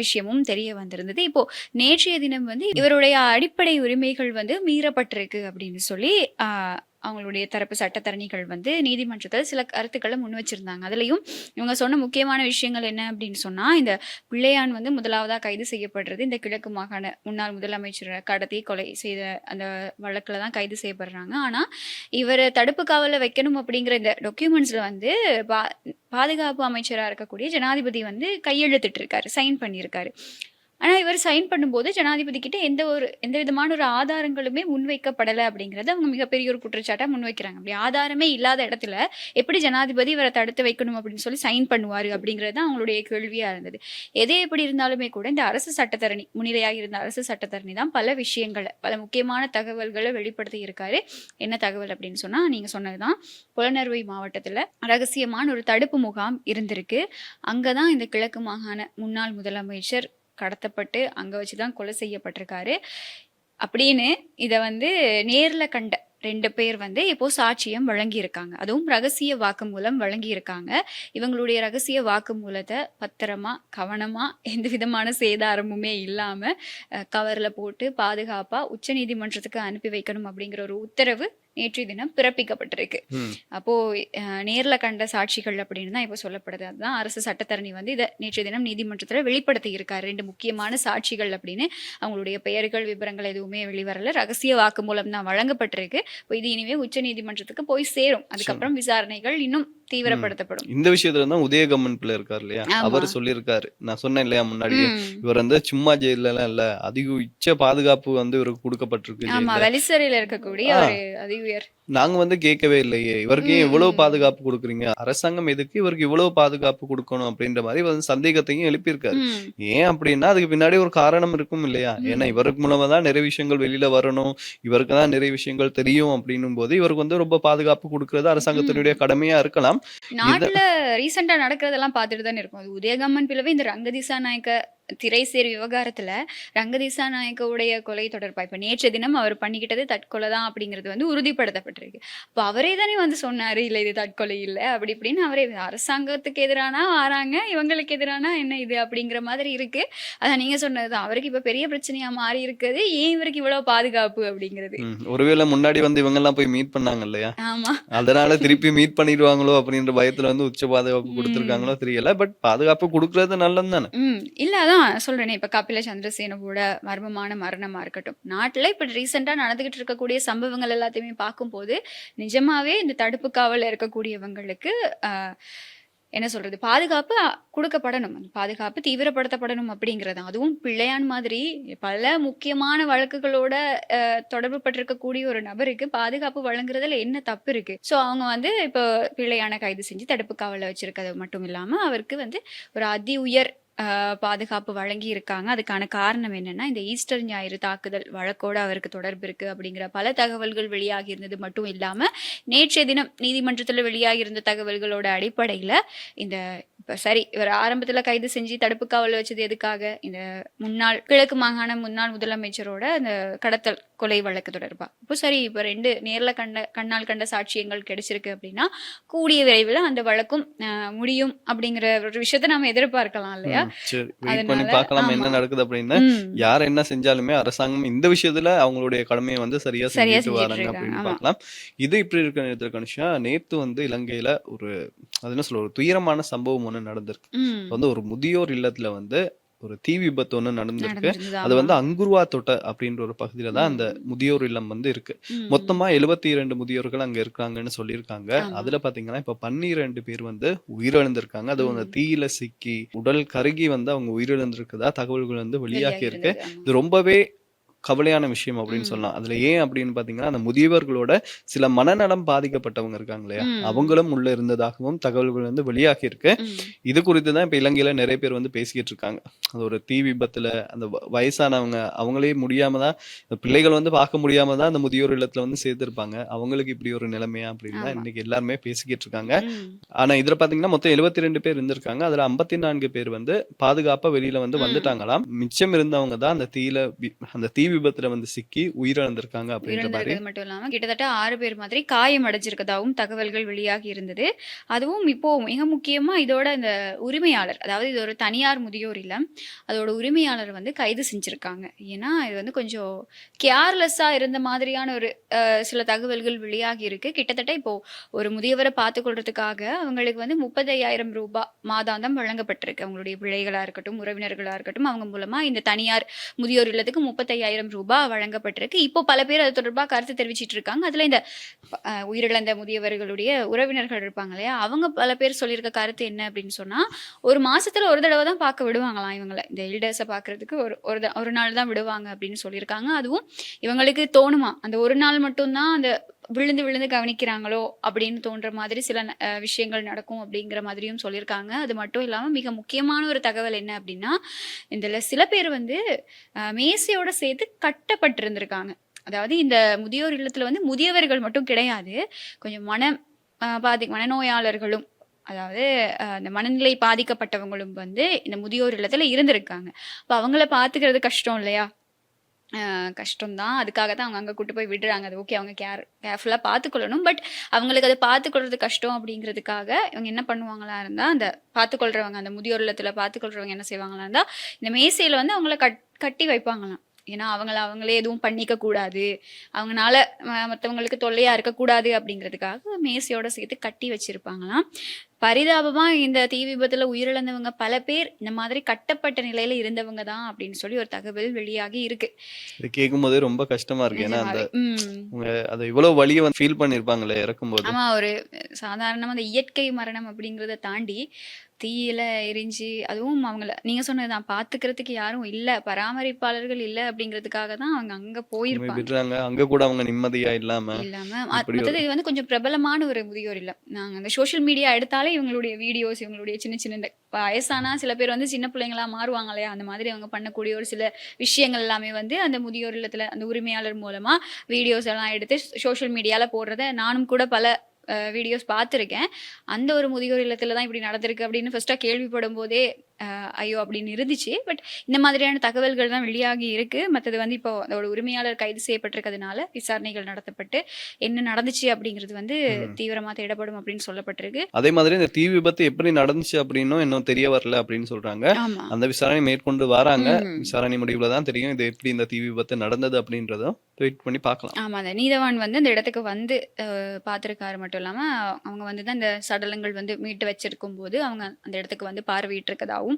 S2: விஷயமும் தெரிய வந்திருந்தது. இப்போ நேற்றைய தினம் வந்து இவருடைய அடிப்படை உரிமைகள் வந்து மீறப்பட்டிருக்கு அப்படின்னு சொல்லி அவங்களுடைய தரப்பு சட்டத்தரணிகள் வந்து நீதிமன்றத்தில் சில கருத்துக்களை முன் வச்சிருந்தாங்க. அதுலயும் இவங்க சொன்ன முக்கியமான விஷயங்கள் என்ன அப்படின்னு சொன்னா, இந்த பிள்ளையான் வந்து முதலாவதா கைது செய்யப்படுறது இந்த கிழக்கு மாகாண முன்னாள் முதலமைச்சரை கடத்தி கொலை செய்த அந்த வழக்குல தான் கைது செய்யப்படுறாங்க. ஆனா இவர் தடுப்பு காவல வைக்கணும் அப்படிங்கிற இந்த டாக்குமெண்ட்ஸ்ல வந்து பாதுகாப்பு அமைச்சரா இருக்கக்கூடிய ஜனாதிபதி வந்து கையெழுத்திட்டு இருக்காரு, சைன் பண்ணியிருக்காரு. ஆனா இவர் சைன் பண்ணும்போது ஜனாதிபதி கிட்ட எந்த விதமான ஒரு ஆதாரங்களுமே முன்வைக்கப்படலை அப்படிங்கறது அவங்க மிகப்பெரிய ஒரு குற்றச்சாட்டா முன்வைக்கிறாங்க. அப்படி ஆதாரமே இல்லாத இடத்துல எப்படி ஜனாதிபதி இவரை தடுத்து வைக்கணும் அப்படின்னு சொல்லி சைன் பண்ணுவாரு அப்படிங்கிறது தான் அவங்களுடைய கேள்வியா இருந்தது. எதே எப்படி இருந்தாலுமே கூட இந்த அரசு சட்டத்தரணி முன்னிலையாக இருந்த அரசு சட்டத்தரணி தான் பல விஷயங்களை பல முக்கியமான தகவல்களை வெளிப்படுத்தி இருக்காரு. என்ன தகவல் அப்படின்னு சொன்னா, நீங்க சொன்னதுதான் புலனறுவை மாவட்டத்துல ரகசியமான ஒரு தடுப்பு முகாம் இருந்திருக்கு. அங்கதான் இந்த கிழக்கு மாகாண முன்னாள் முதலமைச்சர் கடத்தப்பட்டு அங்க வச்சுதான் கொலை செய்யப்பட்டிருக்காரு அப்படின்னு இத வந்து நேர்ல கண்ட 2 பேர் வந்து இப்போ சாட்சியம் வழங்கியிருக்காங்க. அதுவும் ரகசிய வாக்குமூலம் வழங்கியிருக்காங்க. இவங்களுடைய ரகசிய வாக்குமூலத்தை பத்திரமா கவனமா எந்த விதமான சேதாரமுமே இல்லாம கவர்ல போட்டு பாதுகாப்பா உச்சநீதிமன்றத்துக்கு அனுப்பி வைக்கணும் அப்படிங்கிற ஒரு உத்தரவு நேற்றைய தினம் பிறப்பிக்கப்பட்டிருக்கு. அப்போ நேர்ல கண்ட சாட்சிகள் அப்படின்னு தான் இப்போ சொல்லப்படுது. அதுதான் அரசு சட்டத்தரணி வந்து இதை நேற்றைய தினம் நீதிமன்றத்துல வெளிப்படுத்தி இருக்காரு. 2 முக்கியமான சாட்சிகள் அப்படின்னு அவங்களுடைய பெயர்கள் விவரங்கள் எதுவுமே வெளிவரல. ரகசிய வாக்குமூலம் தான் வழங்கப்பட்டிருக்கு. இது இனிமே உச்ச நீதிமன்றத்துக்கு போய் சேரும். அதுக்கப்புறம் விசாரணைகள் இன்னும் தீவிரப்படுத்தப்படும்.
S1: இந்த விஷயத்துல தான் உதயகம்மன் பிள்ளை இருக்காரு இல்லையா, அவர் சொல்லியிருக்காரு. நான் சொன்னேன் இல்லையா முன்னாடியே, இவர் வந்து சும்மா ஜெயில எல்லாம் இல்ல, அதிக உச்ச பாதுகாப்பு வந்து இவருக்கு கொடுக்கப்பட்டிருக்கு.
S2: ஆமா, வெளிசரையில இருக்கக்கூடிய ஒரு அதி உயர்.
S1: நாங்க வந்து கேட்கவே இல்லையே, இவருக்கு எவ்வளவு பாதுகாப்பு கொடுக்குறீங்க, அரசாங்கம் எதுக்கு இவருக்கு இவ்வளவு பாதுகாப்பு கொடுக்கணும் அப்படின்ற மாதிரி வந்து சந்தேகத்தையும் எழுப்பியிருக்காரு. ஏன் அப்படின்னா அதுக்கு பின்னாடி ஒரு காரணம் இருக்கும் இல்லையா. ஏன்னா இவருக்கு மூலமா தான் நிறைய விஷயங்கள் வெளியில வரணும், இவருக்கு தான் நிறைய விஷயங்கள் தெரியும் அப்படின்னும் போது இவருக்கு வந்து ரொம்ப பாதுகாப்பு கொடுக்கறது அரசாங்கத்தினுடைய கடமையா இருக்கலாம்.
S2: நாட்டுல ரீசெண்டா நடக்கிறதெல்லாம் பார்த்துட்டு தானே இருக்கும். அது உதயகம்மன் பிளவே இந்த ரங்கதிசா நாயக்க திரைசேரி விவகாரத்துல ரங்கதிசா நாயக்கவுடைய கொலை தொடர்பா இப்ப நேற்று தினம் அவர் பண்ணிக்கிட்டது தற்கொலை தான் அப்படிங்கிறது வந்து உறுதிப்படுத்தப்பட்டிருக்கு. அப்ப அவரே தானே வந்து சொன்னாரு, இல்ல இது தற்கொலை இல்ல அப்படி இப்படின்னு. அவரே அரசாங்கத்துக்கு எதிரானா ஆறாங்க, இவங்களுக்கு எதிரானா என்ன இது அப்படிங்கிற மாதிரி இருக்கு. அதான் நீங்க சொன்னதுதான், அவருக்கு இப்ப பெரிய பிரச்சனையா மாறி இருக்குது. ஏன் இவருக்கு இவ்வளவு பாதுகாப்பு அப்படிங்கிறது.
S1: ஒருவேளை முன்னாடி வந்து இவங்க எல்லாம் போய் மீட் பண்ணாங்க இல்லையா,
S2: ஆமா,
S1: அதனால திருப்பி மீட் பண்ணிடுவாங்களோ அப்படின்ற பயத்துல வந்து உச்ச பாதுகாப்பு கொடுத்திருக்காங்களோ தெரியல. பட் பாதுகாப்பு கொடுக்கறது நல்லது தானே.
S2: இல்ல அதான் சொல்றேனே, இப்ப கபில சந்திரசேனவோட மர்மமான மரணமா இருக்கட்டும், நாட்டுல இப்ப ரீசெண்டா நடந்துகிட்டு இருக்கக்கூடிய சம்பவங்கள் எல்லாத்தையுமே பார்க்கும்போது நிஜமாவே இந்த தடுப்பு காவல்ல இருக்கக்கூடியவங்களுக்கு என்ன சொல்றது, பாதுகாப்பு கொடுக்கப்படணும், அந்த பாதுகாப்பு தீவிரப்படுத்தப்படணும் அப்படிங்கிறது. அதுவும் பிள்ளையான் மாதிரி பல முக்கியமான வழக்குகளோட தொடர்பு பட்டிருக்கக்கூடிய ஒரு நபருக்கு பாதுகாப்பு வழங்குறதுல என்ன தப்பு இருக்கு? சோ அவங்க வந்து இப்போ பிள்ளையான கைது செஞ்சு தடுப்பு காவல்ல வச்சிருக்கிறது மட்டும் இல்லாம அவருக்கு வந்து ஒரு அதி உயர் பாதுகாப்பு வழங்கி இருக்காங்க. அதுக்கான காரணம் என்னன்னா, இந்த ஈஸ்டர் ஞாயிறு தாக்குதல் வழக்கோட அவருக்கு தொடர்பு இருக்கு அப்படிங்கிற பல தகவல்கள் வெளியாகி இருந்தது மட்டும் இல்லாம நேற்றைய தினம் நீதிமன்றத்துல வெளியாகி இருந்த தகவல்களோட அடிப்படையில இந்த இப்ப சரி இவர் ஆரம்பத்துல கைது செஞ்சு தடுப்பு காவல் வச்சது எதுக்காக, இந்த முன்னாள் கிழக்கு மாகாண முன்னாள் முதலமைச்சரோட அந்த கடத்தல் கொலை வழக்கு தொடர்பா. இப்போ சரி இப்ப 2 நேர்ல கண்ணால் கண்ட சாட்சியங்கள் கிடைச்சிருக்கு அப்படின்னா கூடிய விரைவில் அந்த வழக்கும் முடியும் அப்படிங்கிற ஒரு விஷயத்த நம்ம எதிர்பார்க்கலாம் இல்லையா.
S1: பார்க்கலாம் என்ன நடக்குது அப்படின்னு. யார் என்ன செஞ்சாலுமே அரசாங்கம் இந்த விஷயத்துல அவங்களுடைய கடமையை வந்து சரியா செஞ்சுட்டு வராங்க அப்படின்னு பார்க்கலாம். இது இப்படி இருக்க நேரத்துல கனுஷா, நேத்து வந்து இலங்கையில ஒரு அது என்ன சொல்ல ஒரு துயரமான சம்பவம் ஒண்ணு ஒண்ணு நடந்திருக்கு.
S2: ம்.
S1: வந்து ஒரு முதியோர் இல்லத்துல வந்து ஒரு தீ விபத்து ஒண்ணு நடந்திருக்கு.
S2: நடந்திருந்தது.
S1: அது
S2: ஆமா.
S1: வந்து அங்குருவா தொட்ட அப்படின்ற ஒரு பகுதியில தான் அந்த
S2: ம்.
S1: முதியோர் இல்லம் வந்து இருக்கு.
S2: ம்.
S1: மொத்தமா 72 முதியோர்கள் அங்க இருக்காங்கன்னு சொல்லியிருக்காங்க.
S2: ஆமா.
S1: அதுல பாத்தீங்கன்னா இப்ப 12 பேர் வந்து உயிரிழந்திருக்காங்க. அதுவும் அந்த
S2: ம்.
S1: தீயில சிக்கி உடல் கருகி வந்து அவங்க உயிரிழந்திருக்கிறதா தகவல்கள் வந்து வெளியாகி
S2: வெளியாகி
S1: இருக்கு.
S2: இருந்தது. ஆமா.
S1: இது ரொம்பவே கவலையான விஷயம் அப்படின்னு
S2: ம்.
S1: சொல்லலாம். அதுல ஏன் அப்படின்னு பாத்தீங்கன்னா, அந்த முதியவர்களோட சில மனநலம் பாதிக்கப்பட்டவங்க இருக்காங்க இல்லையா?
S2: ம்.
S1: அவங்களும் உள்ள இருந்ததாகவும் தகவல்கள் வந்து வெளியாகி இருக்கு.
S2: ம்.
S1: இது குறித்து தான் இப்ப இலங்கையில நிறைய பேர் வந்து பேசிக்கிட்டு இருக்காங்க. அது ஒரு தீ விபத்துல அந்த வயசானவங்க அவங்களே முடியாம தான் பிள்ளைகள் வந்து பார்க்க முடியாம தான் அந்த முதியோர் இல்லத்துல வந்து சேர்த்திருப்பாங்க. அவங்களுக்கு இப்படி ஒரு நிலைமையா அப்படின்னு தான்
S2: ஆமா.
S1: இன்னைக்கு எல்லாருமே பேசிக்கிட்டு இருக்காங்க.
S2: ம்.
S1: ஆனா இதுல பாத்தீங்கன்னா மொத்தம் 72 பேர் இருந்திருக்காங்க. அதுல 54 பேர் வந்து பாதுகாப்பா வெளியில வந்து
S2: ம்.
S1: வந்துட்டாங்களாம். மிச்சம் இருந்தவங்க தான் அந்த அந்த தீ விபத்துல வந்து சிக்கி உயிரிழந்திருக்காங்க அப்படின்ற மாதிரி.
S2: இழந்திருக்கிறது மட்டும் இல்லாம கிட்டத்தட்ட 6 பேர் மாதிரி காயம் அடைஞ்சிருக்கதாகவும் தகவல்கள் வெளியாகி இருந்தது. அதுவும் இப்போ மிக முக்கியமா இதோட இந்த உரிமையாளர், அதாவது இது ஒரு தனியார் முதியோர் இல்லம். அதோட உரிமையாளர் வந்து கைது செஞ்சிருக்காங்க. ஏன்னா இது வந்து கொஞ்சம் கேர்லெஸ்ஸா இருந்த மாதிரியான ஒரு சில தகவல்கள் வெளியாகி இருக்கு. கிட்டத்தட்ட இப்போ ஒரு முதியவரை பார்த்துக்கொள்றதுக்காக அவங்களுக்கு வந்து ரூ. 30,000 மாதாந்தம் வழங்கப்பட்டிருக்கு. அவங்களுடைய பிள்ளைகளா இருக்கட்டும், உறவினர்களா இருக்கட்டும், அவங்க மூலமா இந்த தனியார் முதியோர் இல்லத்துக்கு ரூ. 30,000 வழங்கப்பட்டிருக்கு. இப்போ பல பேர் அது தொடர்பா கருத்து தெரிவிச்சிட்டு இருக்காங்க. அதுல இந்த உயிரிழந்த முதியவர்களுடைய உறவினர்கள் இருப்பாங்க இல்லையா? அவங்க பல பேர் சொல்லியிருக்க கருத்து என்ன அப்படின்னு சொன்னா, ஒரு மாசத்துல ஒரு தடவ தான் பார்க்க விடுவாங்களாம் இவங்கள. இந்த எல்டர்ஸ பார்க்கறதுக்கு ஒரு நாள் தான் விடுவாங்க அப்படின்னு சொல்லியிருக்காங்க. அதுவும் இவங்களுக்கு தோணுமா, அந்த ஒரு நாள் மட்டும் தான் அந்த விழுந்து விழுந்து கவனிக்கிறாங்களோ அப்படின்னு தோன்ற மாதிரி சில விஷயங்கள் நடக்கும் அப்படிங்கிற மாதிரியும் சொல்லியிருக்காங்க. அது மட்டும் இல்லாம மிக முக்கியமான ஒரு தகவல் என்ன அப்படின்னா, இதுல சில பேர் வந்து மேசையோட சேர்த்து கட்டப்பட்டிருந்திருக்காங்க. அதாவது இந்த முதியோர் இல்லத்துல வந்து முதியவர்கள் மட்டும் கிடையாது. கொஞ்சம் மனநோயாளர்களும், அதாவது இந்த மனநிலை பாதிக்கப்பட்டவங்களும் வந்து இந்த முதியோர் இல்லத்துல இருந்திருக்காங்க. அப்ப அவங்கள பார்த்துக்கிறது கஷ்டம் இல்லையா? கஷ்டம் தான். அதுக்காக தான் அவங்க அங்க கூட்டு போய் விடுறாங்க. அது ஓகே, அவங்க கேர்ஃபுல்லா பார்த்துக்கொள்ளணும். பட் அவங்களுக்கு அத பார்த்துக்கொள்றது கஷ்டம் அப்படிங்கிறதுக்காக இவங்க என்ன பண்ணுவாங்களா இருந்தா, அந்த பார்த்துக்கொள்றவங்க, அந்த முதியோர் இல்லத்துல பார்த்துக்கொள்றவங்க என்ன செய்வாங்களா இருந்தா, இந்த மேசையில வந்து அவங்கள கட்டி வைப்பாங்களாம். ஏன்னா அவங்களே எதுவும் பண்ணிக்க கூடாது. அவங்கனால மத்தவங்களுக்கு தொல்லையா இருக்கக்கூடாது அப்படிங்கிறதுக்காக மேசையோட சேர்த்து கட்டி வச்சிருப்பாங்களாம். பரிதாபமா இந்த தீ விபத்துல உயிரிழந்தவங்க பல பேர் இந்த மாதிரி கட்டப்பட்ட நிலையில இருந்தவங்க தான் அப்படின்னு சொல்லி ஒரு தகவல் வெளியாகி இருக்கு.
S1: இது கேட்கும்போதே ரொம்ப கஷ்டமா இருக்கு. ஏன்னா அந்த
S2: நிஜமாவே.
S1: அவங்க அதை இவ்வளவு வலிய வந்து ஃபீல் பண்ணிருப்பாங்களே இறக்கும்போது.
S2: ஆமா. ஒரு சாதாரணமா அந்த இயற்கை மரணம் அப்படிங்கிறத தாண்டி தீயில எரிஞ்சு, அதுவும் அவங்கள நீங்க சொன்னதுதான், பார்த்துக்கிறதுக்கு யாரும் இல்ல, பராமரிப்பாளர்கள் இல்ல அப்படிங்கிறதுக்காக தான் அவங்க அங்க போயிருப்பாங்க.
S1: விடுறாங்க. அங்க கூட அவங்க நிம்மதியா இல்லாம
S2: இல்லாம
S1: இப்படி ஒரு
S2: மத்தது இது வந்து கொஞ்சம் பிரபலமான ஒரு முதியோர் இல்லம். நாங்க அந்த சோஷியல் மீடியா எடுத்தாலே இவங்களுடைய வீடியோஸ், இவங்களுடைய சின்ன சின்ன இந்த வயசானா சில பேர் வந்து சின்ன பிள்ளைங்களா மாறுவாங்க இல்லையா? அந்த மாதிரி அவங்க பண்ணக்கூடிய ஒரு சில விஷயங்கள் எல்லாமே வந்து அந்த முதியோர் இல்லத்துல அந்த உரிமையாளர் மூலமா வீடியோஸ் எல்லாம் எடுத்து சோஷியல் மீடியால போடுறத நானும் கூட பல வீடியோஸ் பார்த்துருக்கேன். அந்த ஒரு முதியோர் இல்லத்துல தான் இப்படி நடந்திருக்கு அப்படின்னு ஃபர்ஸ்ட்டா கேள்விப்படும் போதே ஐயோ அப்படின்னு இருந்துச்சு. பட் இந்த மாதிரியான தகவல்கள் தான் வெளியாகி இருக்கு. மற்றது வந்து இப்போ அதோட உரிமையாளர் கைது செய்யப்பட்டிருக்கிறதுனால விசாரணைகள் நடத்தப்பட்டு என்ன நடந்துச்சு அப்படிங்கிறது வந்து தீவிரமா தேடப்படும் அப்படின்னு சொல்லப்பட்டிருக்கு.
S1: அதே மாதிரி இந்த தீ விபத்து எப்படி நடந்துச்சு அப்படின்னும் இன்னும் தெரிய வரல அப்படின்னு சொல்றாங்க.
S2: ஆமா.
S1: அந்த விசாரணை மேற்கொண்டு வராங்க.
S2: ம்.
S1: விசாரணை முடிவுல தான் தெரியும் இது எப்படி இந்த தீ விபத்து நடந்தது அப்படின்றதும் வெயிட் பண்ணி பார்க்கலாம்.
S2: ஆமா. அந்த நீதவான் வந்து அந்த இடத்துக்கு வந்து பார்த்திருக்காரு மட்டும் இல்லாம, அவங்க வந்து தான் இந்த சடலங்கள் வந்து மீட்டு வச்சிருக்கும்போது, அவங்க அந்த இடத்துக்கு வந்து பார்வையிட்டு இருக்கதாவும்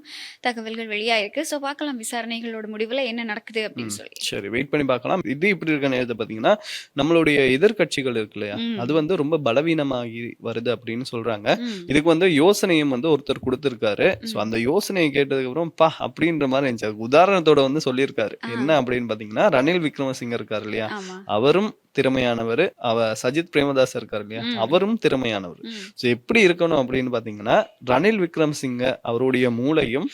S2: தகவல்கள் வெளியாயிருக்கு. ஸோ பார்க்கலாம் விசாரணைகளோட முடிவுல என்ன நடக்குது அப்படின்னு சொல்லி.
S1: சரி, வெயிட் பண்ணி பார்க்கலாம். இது இப்படி இருக்க நேரத்தை பார்த்தீங்கன்னா, நம்மளுடைய எதிர்க்கட்சிகள் இருக்கு இல்லையா? அது
S2: ம்.
S1: வந்து ரொம்ப பலவீனமாகி வருது அப்படின்னு சொல்றாங்க.
S2: ம்.
S1: இதுக்கு வந்து யோசனையும் வந்து ஒருத்தர் குடுத்திருக்காரு. ஸோ
S2: ம்.
S1: அந்த யோசனையை கேட்டதுக்கு அப்புறம் அப்படின்ற மாதிரி இருந்துச்சு. அதுக்கு உதாரணத்தோட வந்து சொல்லியிருக்காரு.
S2: ஆ.
S1: என்ன அப்படின்னு பார்த்தீங்கன்னா, ரணில் விக்ரமசிங்க இருக்காரு இல்லையா?
S2: ஆமா.
S1: அவரும் திறமையானவர். சஜித் பிரேமதாஸ் இருக்காரு இல்லையா?
S2: ம்.
S1: அவரும் திறமையானவர்.
S2: ம்.
S1: ஸோ எப்படி இருக்கணும் அப்படின்னு பார்த்தீங்கன்னா, ரணில் விக்ரமசிங்க அவருடைய மூளையும்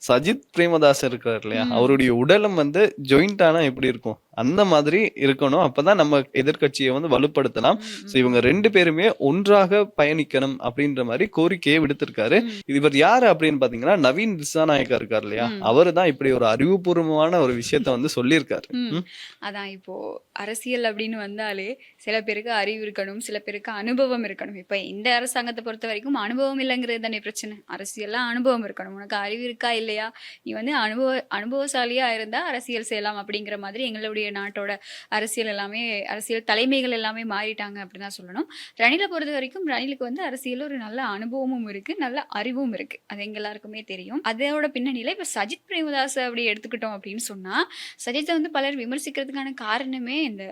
S1: சஜித் பிரேமதாஸ் இருக்காரு இல்லையா?
S2: ம்.
S1: அவருடைய உடலும் வந்து ஜாயிண்ட் ஆனா எப்படி இருக்கும்? அந்த மாதிரி இருக்கணும். அப்பதான் நம்ம எதிர்க்கட்சியை வந்து வலுப்படுத்தலாம். ஸோ
S2: ம்.
S1: இவங்க 2 பேருமே ஒன்றாக பயணிக்கணும் அப்படின்ற மாதிரி கோரிக்கையை விடுத்திருக்காரு.
S2: ம்.
S1: இவர் யாரு அப்படின்னு பார்த்தீங்கன்னா, நவீன் திசாநாயக்கா இருக்காரு இல்லையா?
S2: ம்.
S1: அவருதான் இப்படி ஒரு அறிவுபூர்வமான ஒரு விஷயத்த வந்து சொல்லியிருக்காரு.
S2: ம். அதான் இப்போ அரசியல் அப்படின்னு வந்தாலே சில பேருக்கு அறிவு இருக்கணும், சில பேருக்கு அனுபவம் இருக்கணும். இப்ப இந்த அரசாங்கத்தை பொறுத்த வரைக்கும் அனுபவம் இல்லைங்கிறது தானே பிரச்சனை. அரசியல்ல அனுபவம் இருக்கணும். உனக்கு அறிவு இருக்கா இல்லையா? நீ வந்து அனுபவசாலியா இருந்தா அரசியல் செய்யலாம் அப்படிங்கிற மாதிரி எங்களுடைய இருக்கக்கூடிய நாட்டோட அரசியல் தலைமைகள் எல்லாமே மாறிட்டாங்க அப்படின்னு தான் சொல்லணும். ரணிலை பொறுத்த வரைக்கும் ரணிலுக்கு வந்து அரசியல் ஒரு நல்ல அனுபவமும் இருக்கு, நல்ல அறிவும் இருக்கு. அது எங்க எல்லாருக்குமே தெரியும். அதோட பின்னணியில இப்ப சஜித் பிரேமதாஸ் அப்படி எடுத்துக்கிட்டோம் அப்படின்னு சொன்னா, சஜித்தை வந்து பலர் விமர்சிக்கிறதுக்கான காரணமே இந்த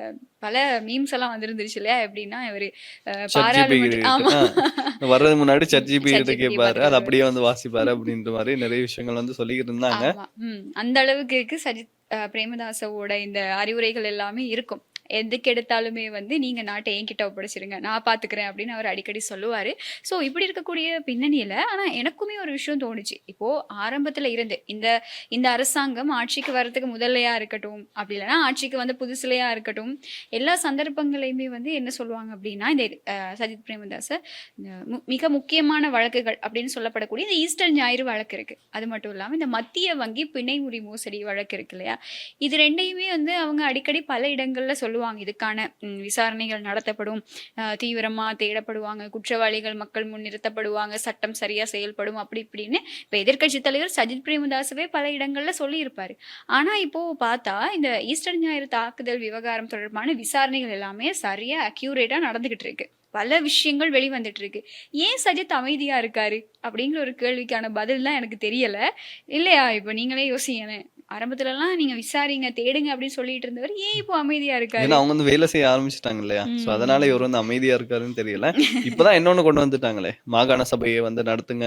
S2: பல மீம்ஸ் எல்லாம் வந்திருந்துருச்சு இல்லையா? எப்படின்னா இவரு ஆமா
S1: வர்றது முன்னாடி ChatGPT கிட்ட
S2: ChatGPT
S1: கேட்பாரு, அது
S2: பாத்துக்கிறாரு.
S1: அப்படியே வந்து வாசிப்பாரு அப்படின்ற மாதிரி நிறைய விஷயங்கள் வந்து சொல்லிக்கிட்டு இருந்தாங்க.
S2: ஆமா. அந்த அளவுக்கு இருக்கு சஜித் பிரேமதாசவோட இந்த அறிவுரைகள் எல்லாமே இருக்கும். எதுக்கு எடுத்தாலுமே வந்து நீங்க நாட்டை என்கிட்ட ஒப்படைச்சிருங்க, நான் பாத்துக்கிறேன் அப்படின்னு அவர் அடிக்கடி சொல்லுவாரு. ஸோ இப்படி இருக்கக்கூடிய பின்னணியில ஆனா எனக்குமே ஒரு விஷயம் தோணுச்சு. இப்போ ஆரம்பத்துல இருந்து இந்த இந்த அரசாங்கம் ஆட்சிக்கு வர்றதுக்கு முதல்லையா இருக்கட்டும், அப்படி இல்லைன்னா ஆட்சிக்கு வந்து புதுசுலையா இருக்கட்டும், எல்லா சந்தர்ப்பங்களையுமே வந்து என்ன சொல்லுவாங்க அப்படின்னா இந்த சஜித் பிரேமதாச மிக முக்கியமான வழக்குகள் அப்படின்னு சொல்லப்படக்கூடிய இந்த ஈஸ்டர் ஞாயிறு வழக்கு இருக்கு. அது மட்டும் இல்லாம இந்த மத்திய வங்கி பிணை முறி மோசடி வழக்கு இருக்கு இல்லையா? இது ரெண்டையுமே வந்து அவங்க அடிக்கடி பல இடங்கள்ல சொல்லுவாங்க. இதுக்கான விசாரணைகள் நடத்தப்படும், தீவிரமா தேடப்படுவாங்க, குற்றவாளிகள் மக்கள் முன் நிறுத்தப்படுவாங்க, சட்டம் சரியா செயல்படும் அப்படி இப்படின்னு இப்ப எதிர்க்கட்சி தலைவர் சஜித் பிரேமதாசவே பல இடங்கள்ல சொல்லியிருப்பாரு. ஆனா இப்போ பார்த்தா இந்த ஈஸ்டர் ஞாயிறு தாக்குதல் விவகாரம் தொடர்பான விசாரணைகள் எல்லாமே சரியா அக்யூரேட்டா நடந்துகிட்டு இருக்கு. பல விஷயங்கள் வெளிவந்துட்டு இருக்கு. ஏன் சஜித் அமைதியா இருக்காரு அப்படிங்கிற ஒரு கேள்விக்கான பதில் தான் எனக்கு தெரியல. இல்லையா? இப்ப நீங்களே யோசிங்க. ஆரம்பத்துல எல்லாம் நீங்க விசாரிங்க, தேடுங்க அப்படின்னு சொல்லிட்டு இருந்தவர் ஏன் இப்போ அமைதியா இருக்காரு?
S1: ஏன்னா அவங்க வந்து வேலை செய்ய ஆரம்பிச்சுட்டாங்க இல்லையா? சோ அதனால இவர் வந்து அமைதியா இருக்காருன்னு தெரியல. இப்பதான் இன்னொன்னு கொண்டு வந்துட்டாங்களே, மாகாண சபையை வந்து நடத்துங்க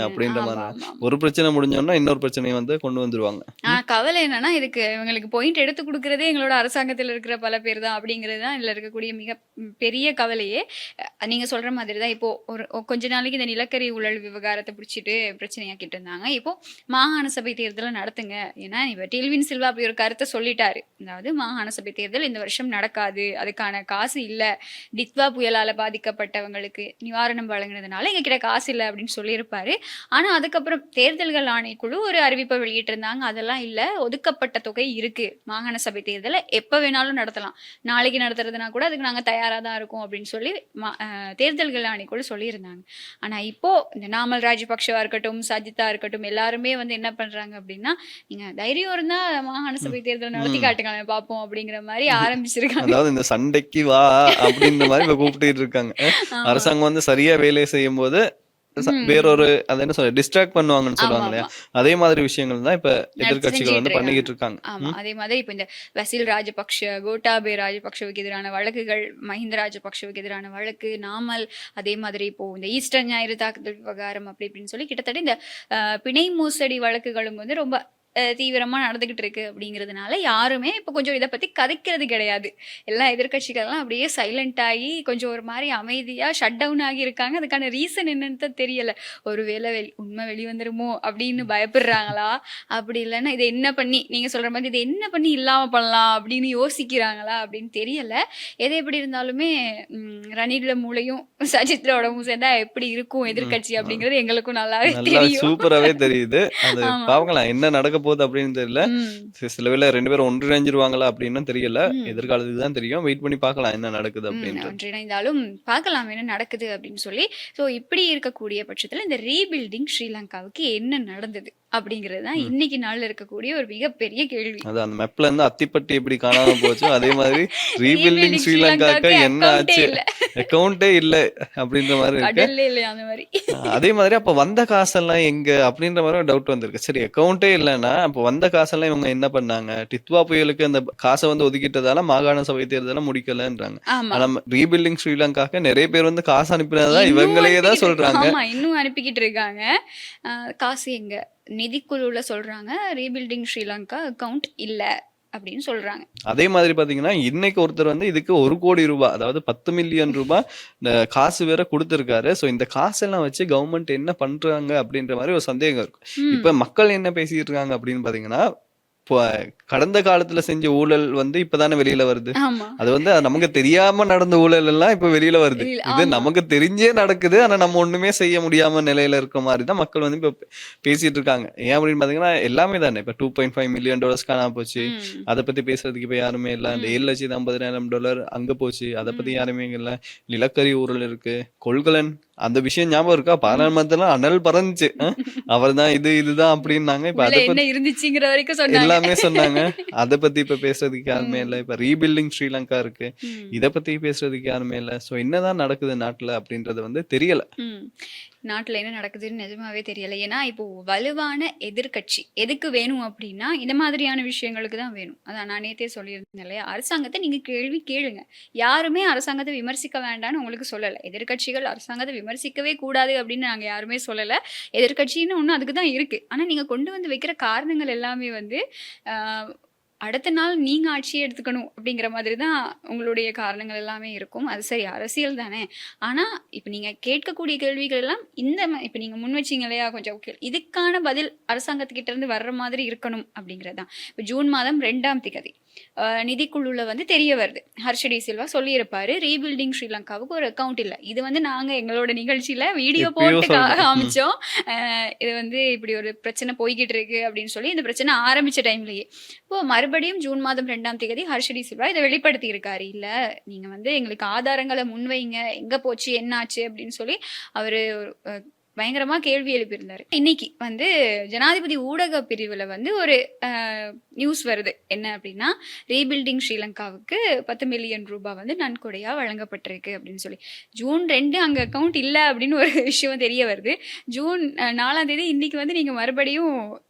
S1: அப்படின்ற
S2: ஆமா
S1: மாதிரி.
S2: ஆமா
S1: ஒரு பிரச்சனை முடிஞ்சோம்னா இன்னொரு பிரச்சனையை வந்து கொண்டு வந்துருவாங்க.
S2: கவலை என்னன்னா இதுக்கு இவங்களுக்கு பாயிண்ட் எடுத்து கொடுக்கறதே எங்களோட அரசாங்கத்தில் இருக்கிற பல பேர் தான் அப்படிங்கிறது தான் இதுல இருக்கக்கூடிய மிக பெரிய கவலையே. நீங்க சொல்ற மாதிரி தான் இப்போ ஒரு கொஞ்ச நாளைக்கு இந்த நிலக்கரி ஊழல் விவகாரத்தை பிடிச்சிட்டு பிரச்சனையாக்கிட்டு இருந்தாங்க. இப்போ மாகாண சபை தேர்தலை நடத்துங்க. ஏன்னா இப்ப டில்வின் சில்வா அப்படி ஒரு கருத்தை சொல்லிட்டாரு. அதாவது மாகாண சபை தேர்தல் இந்த வருஷம் நடக்காது, அதுக்கான காசு இல்ல, டித்வா புயலால பாதிக்கப்பட்டவங்களுக்கு நிவாரணம் வழங்கினதுனால எங்க கிட்ட காசு இல்லை அப்படின்னு சொல்லியிருப்பாரு. ஆனா அதுக்கப்புறம் தேர்தல்கள் ஆணைக்குழு ஒரு அறிவிப்பை வெளியிட்டு இருந்தாங்க. அதெல்லாம் இல்ல, ஒதுக்கப்பட்ட தொகை இருக்கு, மாகாண சபை தேர்தலை எப்ப வேணாலும் நடத்தலாம், நாளைக்கு நடத்துறதுனா கூட அதுக்கு நாங்க தயாரா தான் இருக்கோம் அப்படின்னு சொல்லி தேர்தல்கள் ஆணைக்குழு சொல்லியிருந்தாங்க. ஆனா இப்போ இந்த நாமல் ராஜபக்ஷவா இருக்கட்டும், சஜித்தா இருக்கட்டும், எல்லாருமே வந்து என்ன பண்றாங்க அப்படின்னா, நீங்க தைரியம் இருந்தா மாகாண சபை தேர்தல் நடத்தி காட்டுங்க பாப்போம் அப்படிங்கிற மாதிரி ஆரம்பிச்சிருக்காங்க.
S1: அதாவது இந்த சண்டைக்கு வா அப்படின்ற மாதிரி இப்ப கூப்பிட்டு இருக்காங்க. அரசாங்கம் வந்து சரியா வேலையை செய்யும் போது வேறொரு அது என்ன சொல்ற டிஸ்ட்ராக்ட் பண்ணுவாங்கன்னு சொல்லுவாங்க இல்லையா? அதே மாதிரி விஷயங்கள் தான் இப்ப எதிர்கட்சிகள் வந்து பண்ணிக்கிட்டு இருக்காங்க.
S2: ஆமா, அதே மாதிரி இப்ப இந்த வசீல் ராஜபக்ஷ, கோட்டாபே ராஜபக்ஷவுக்கு எதிரான வழக்குகள், மஹிந்த ராஜபக்ஷவுக்கு எதிரான வழக்கு, நாமல், அதே மாதிரி இப்போ இந்த ஈஸ்டர் ஞாயிறு தாக்குதல் விவகாரம் அப்படி இப்படின்னு சொல்லி கிட்டத்தட்ட இந்த பிணை மோசடி வழக்குகளும் வந்து ரொம்ப தீவிரமா நடந்துகிட்டு இருக்கு. அப்படிங்கிறதுனால யாருமே இப்ப கொஞ்சம் இதை பத்தி கதைக்கிறது கிடையாது. எல்லா எதிர்கட்சிகள்லாம் அப்படியே சைலண்ட் ஆகி கொஞ்சம் ஒரு மாதிரி அமைதியா ஷட் டவுன் ஆகி இருக்காங்க. அதுக்கான ரீசன் என்னன்னு தான் தெரியல. ஒருவேளை உண்மை வெளிவந்துருமோ அப்படின்னு பயப்படுறாங்களா, அப்படி இல்லைன்னா இதை என்ன பண்ணி நீங்க சொல்ற மாதிரி இதை என்ன பண்ணி இல்லாம பண்ணலாம் அப்படின்னு யோசிக்கிறாங்களா அப்படின்னு தெரியல. எது எப்படி இருந்தாலுமே ரணில மூளையும் சஜித்ரோடவும் சேர்ந்தா எப்படி இருக்கும் எதிர்கட்சி அப்படிங்கிறது எங்களுக்கும் நல்லாவே தெரியும்.
S1: சூப்பராவே தெரியுது. அது பாக்கலாம் என்ன நடக்க போகுது அப்படின்னு தெரியல. சில வேளை ரெண்டு பேரும் ஒன்றிணைஞ்சிருவாங்களா அப்படின்னு தெரியல. எதிர்காலத்துக்கு தான் தெரியும். வெயிட் பண்ணி பார்க்கலாம் என்ன நடக்குது அப்படின்னு.
S2: ஒன்றிணைந்தாலும் பார்க்கலாம் என்ன நடக்குது அப்படின்னு சொல்லி. ஸோ இப்படி இருக்கக்கூடிய பட்சத்துல இந்த ரீபில்டிங் ஸ்ரீலங்காவுக்கு என்ன நடந்தது அப்படிங்கிறது தான் இன்னைக்கு நாள்ல இருக்கக்கூடிய ஒரு மிகப்பெரிய கேள்வி.
S1: அது அந்த மேப்ல இருந்து அத்திப்பட்டி எப்படி காணாம போச்சோ அதே மாதிரி ரீபில்டிங் ஸ்ரீலங்காக்கு என்ன ஆச்சு, அக்கௌண்டே இல்ல அப்படின்ற மாதிரி இருக்கு. அதே மாதிரி அப்ப வந்த காசெல்லாம் எங்க அப்படின்ற மாதிரி டவுட் வந்திருக்கு. சரி அக்கௌண்டே இல்லைன்னா அப்ப வந்த காசெல்லாம் இவங்க என்ன பண்ணாங்க? டித்வா புயலுக்கு அந்த காசை வந்து ஒதுக்கிட்டதால மாகாண சபை தேர்தலை முடிக்கலன்றாங்க. ஆனா ரீபில்டிங் ஸ்ரீலங்காக்கு நிறைய பேர் வந்து காசு அனுப்பினதா இவங்களையே தான் சொல்றாங்க.
S2: இன்னும் அனுப்பிக்கிட்டு இருக்காங்க. காசு எங்க நிதிக்குழுல சொல்றாங்க ரீபில்டிங் ஸ்ரீலங்கா அக்கவுண்ட் இல்ல அப்படின்னு சொல்றாங்க.
S1: அதே மாதிரி பாத்தீங்கன்னா இன்னைக்கு ஒருத்தர் வந்து இதுக்கு 1 கோடி ரூபாய், அதாவது 10 மில்லியன் ரூபாய் காசு வேற கொடுத்திருக்காரு. சோ இந்த காசெல்லாம் வச்சு கவர்மெண்ட் என்ன பண்றாங்க அப்படின்ற மாதிரி ஒரு சந்தேகம் இருக்கு. இப்ப மக்கள் என்ன பேசிட்டு இருக்காங்க அப்படின்னு பாத்தீங்கன்னா, கடந்த காலத்துல செஞ்ச ஊழல் வந்து இப்பதானே வெளியில வருது. அது வந்து நமக்கு தெரியாம நடந்த ஊழல் எல்லாம் இப்ப வெளியில வருது. இது நமக்கு தெரிஞ்சே நடக்குது. ஆனா நம்ம ஒண்ணுமே செய்ய முடியாம நிலையில இருக்க மாதிரிதான் மக்கள் வந்து இப்ப பேசிட்டு இருக்காங்க. ஏன் அப்படின்னு பாத்தீங்கன்னா எல்லாமே தானே. இப்ப $2.5 மில்லியன் காணாம போச்சு. அதை பத்தி பேசுறதுக்கு இப்ப யாருமே இல்ல. இந்த $7,50,000 அங்க போச்சு. அதை பத்தி யாருமே இல்ல. நிலக்கரி ஊழல் இருக்கு, கொள்கலன் அந்த விஷயம் ஞாபகம் இருக்கா? பாராளுமன்றத்துல அனல் பறந்துச்சு. அவர்தான் இதுதான் அப்படின்னாங்க. இப்ப
S2: உள்ள
S1: அத
S2: என்ன
S1: பத்தி
S2: இருந்துச்சுங்கிற வரைக்கும் சொன்னாங்க.
S1: எல்லாமே சொன்னாங்க. அத பத்தி இப்ப பேசுறதுக்கு யாருமே
S2: ம்.
S1: இல்ல. இப்ப ரீபில்டிங் ஸ்ரீலங்கா இருக்கு.
S2: ம்.
S1: இத பத்தி பேசுறதுக்கு யாருமே இல்ல. சோ என்னதான் நடக்குது நாட்டுல அப்படின்றது வந்து தெரியல.
S2: ம். நாட்டுல என்ன நடக்குதுன்னு நிஜமாவே தெரியல. ஏன்னா, இப்போ வலுவான எதிர்க்கட்சி எதுக்கு வேணும் அப்டின்னா, இந்த மாதிரியான விஷயங்களுக்கு தான் வேணும். அதான் நான் நேத்தே சொல்லியிருந்தேன் இல்லையா? அரசாங்கத்த நீங்க கேள்வி கேளுங்க. யாருமே அரசாங்கத்த விமர்சிக்க வேண்டான்னு உங்களுக்கு சொல்லல. எதிர்க்கட்சிகள் அரசாங்கத்த விமர்சிக்கவே கூடாது அப்டின்னு நாங்க யாருமே சொல்லல. எதிர்க்கட்சின்னு ஒண்ணு அதுக்கு தான் இருக்கு. ஆனா, நீங்க கொண்டு வந்து வைக்கிற காரணங்கள் எல்லாமே வந்து, அ அடுத்த நாள் நீங்க ஆட்சியே எடுத்துக்கணும் அப்படிங்கிற மாதிரி தான் உங்களுடைய காரணங்கள் எல்லாமே இருக்கும். அது சரி அரசியல் தானே. ஆனா, இப்ப நீங்க கேட்கக்கூடிய கேள்விகள் எல்லாம் இப்ப நீங்க முன் வச்சீங்க இல்லையா கொஞ்சம் இதுக்கான பதில் அரசாங்கத்துக்கிட்ட இருந்து வர்ற மாதிரி இருக்கணும் அப்படிங்கிறது தான். இப்ப ஜூன் மாதம் 2ஆம் திகதி நிதிக்குழுல வந்து தெரிய வருது. ஹர்ஷடி சில்வா சொல்லியிருப்பாரு, ரீபில்டிங் ஸ்ரீலங்காவுக்கு ஒரு அக்கவுண்ட் இல்ல. இது வந்து நாங்க எங்களோட நிகழ்ச்சியில வீடியோ
S1: எப்பயோ
S2: போட்டு
S1: சொல்றேன்.
S2: காமிச்சோம். இது வந்து இப்படி ஒரு பிரச்சனை போய்க்கிட்டு இருக்கு அப்படின்னு சொல்லி இந்த பிரச்சனை ஆரம்பிச்ச டைம்லயே. இப்போ மறுபடியும் ஜூன் மாதம் 2ஆம் தேதி ஹர்ஷடி சில்வா இதை வெளிப்படுத்தி இருக்காரு. இல்ல நீங்க வந்து எங்களுக்கு ஆதாரங்களை முன்வைங்க, எங்க போச்சு என்னாச்சு அப்படின்னு சொல்லி அவரு பயங்கரமா கேள்வி எழுப்பியிருந்தாரு. இன்னைக்கு வந்து ஜனாதிபதி ஊடக பிரிவுல வந்து ஒரு நியூஸ் வருது. என்ன அப்படின்னா, ரீபில்டிங் ஸ்ரீலங்காவுக்கு 10 மில்லியன் ரூபாய் வந்து நன்கொடையா வழங்கப்பட்டிருக்கு அப்படின்னு சொல்லி. ஜூன் 2 அங்க அக்கவுண்ட் இல்ல அப்படின்னு ஒரு விஷயம் தெரிய வருது. ஜூன் 4ஆம் தேதி இன்னைக்கு வந்து நீங்க மறுபடியும்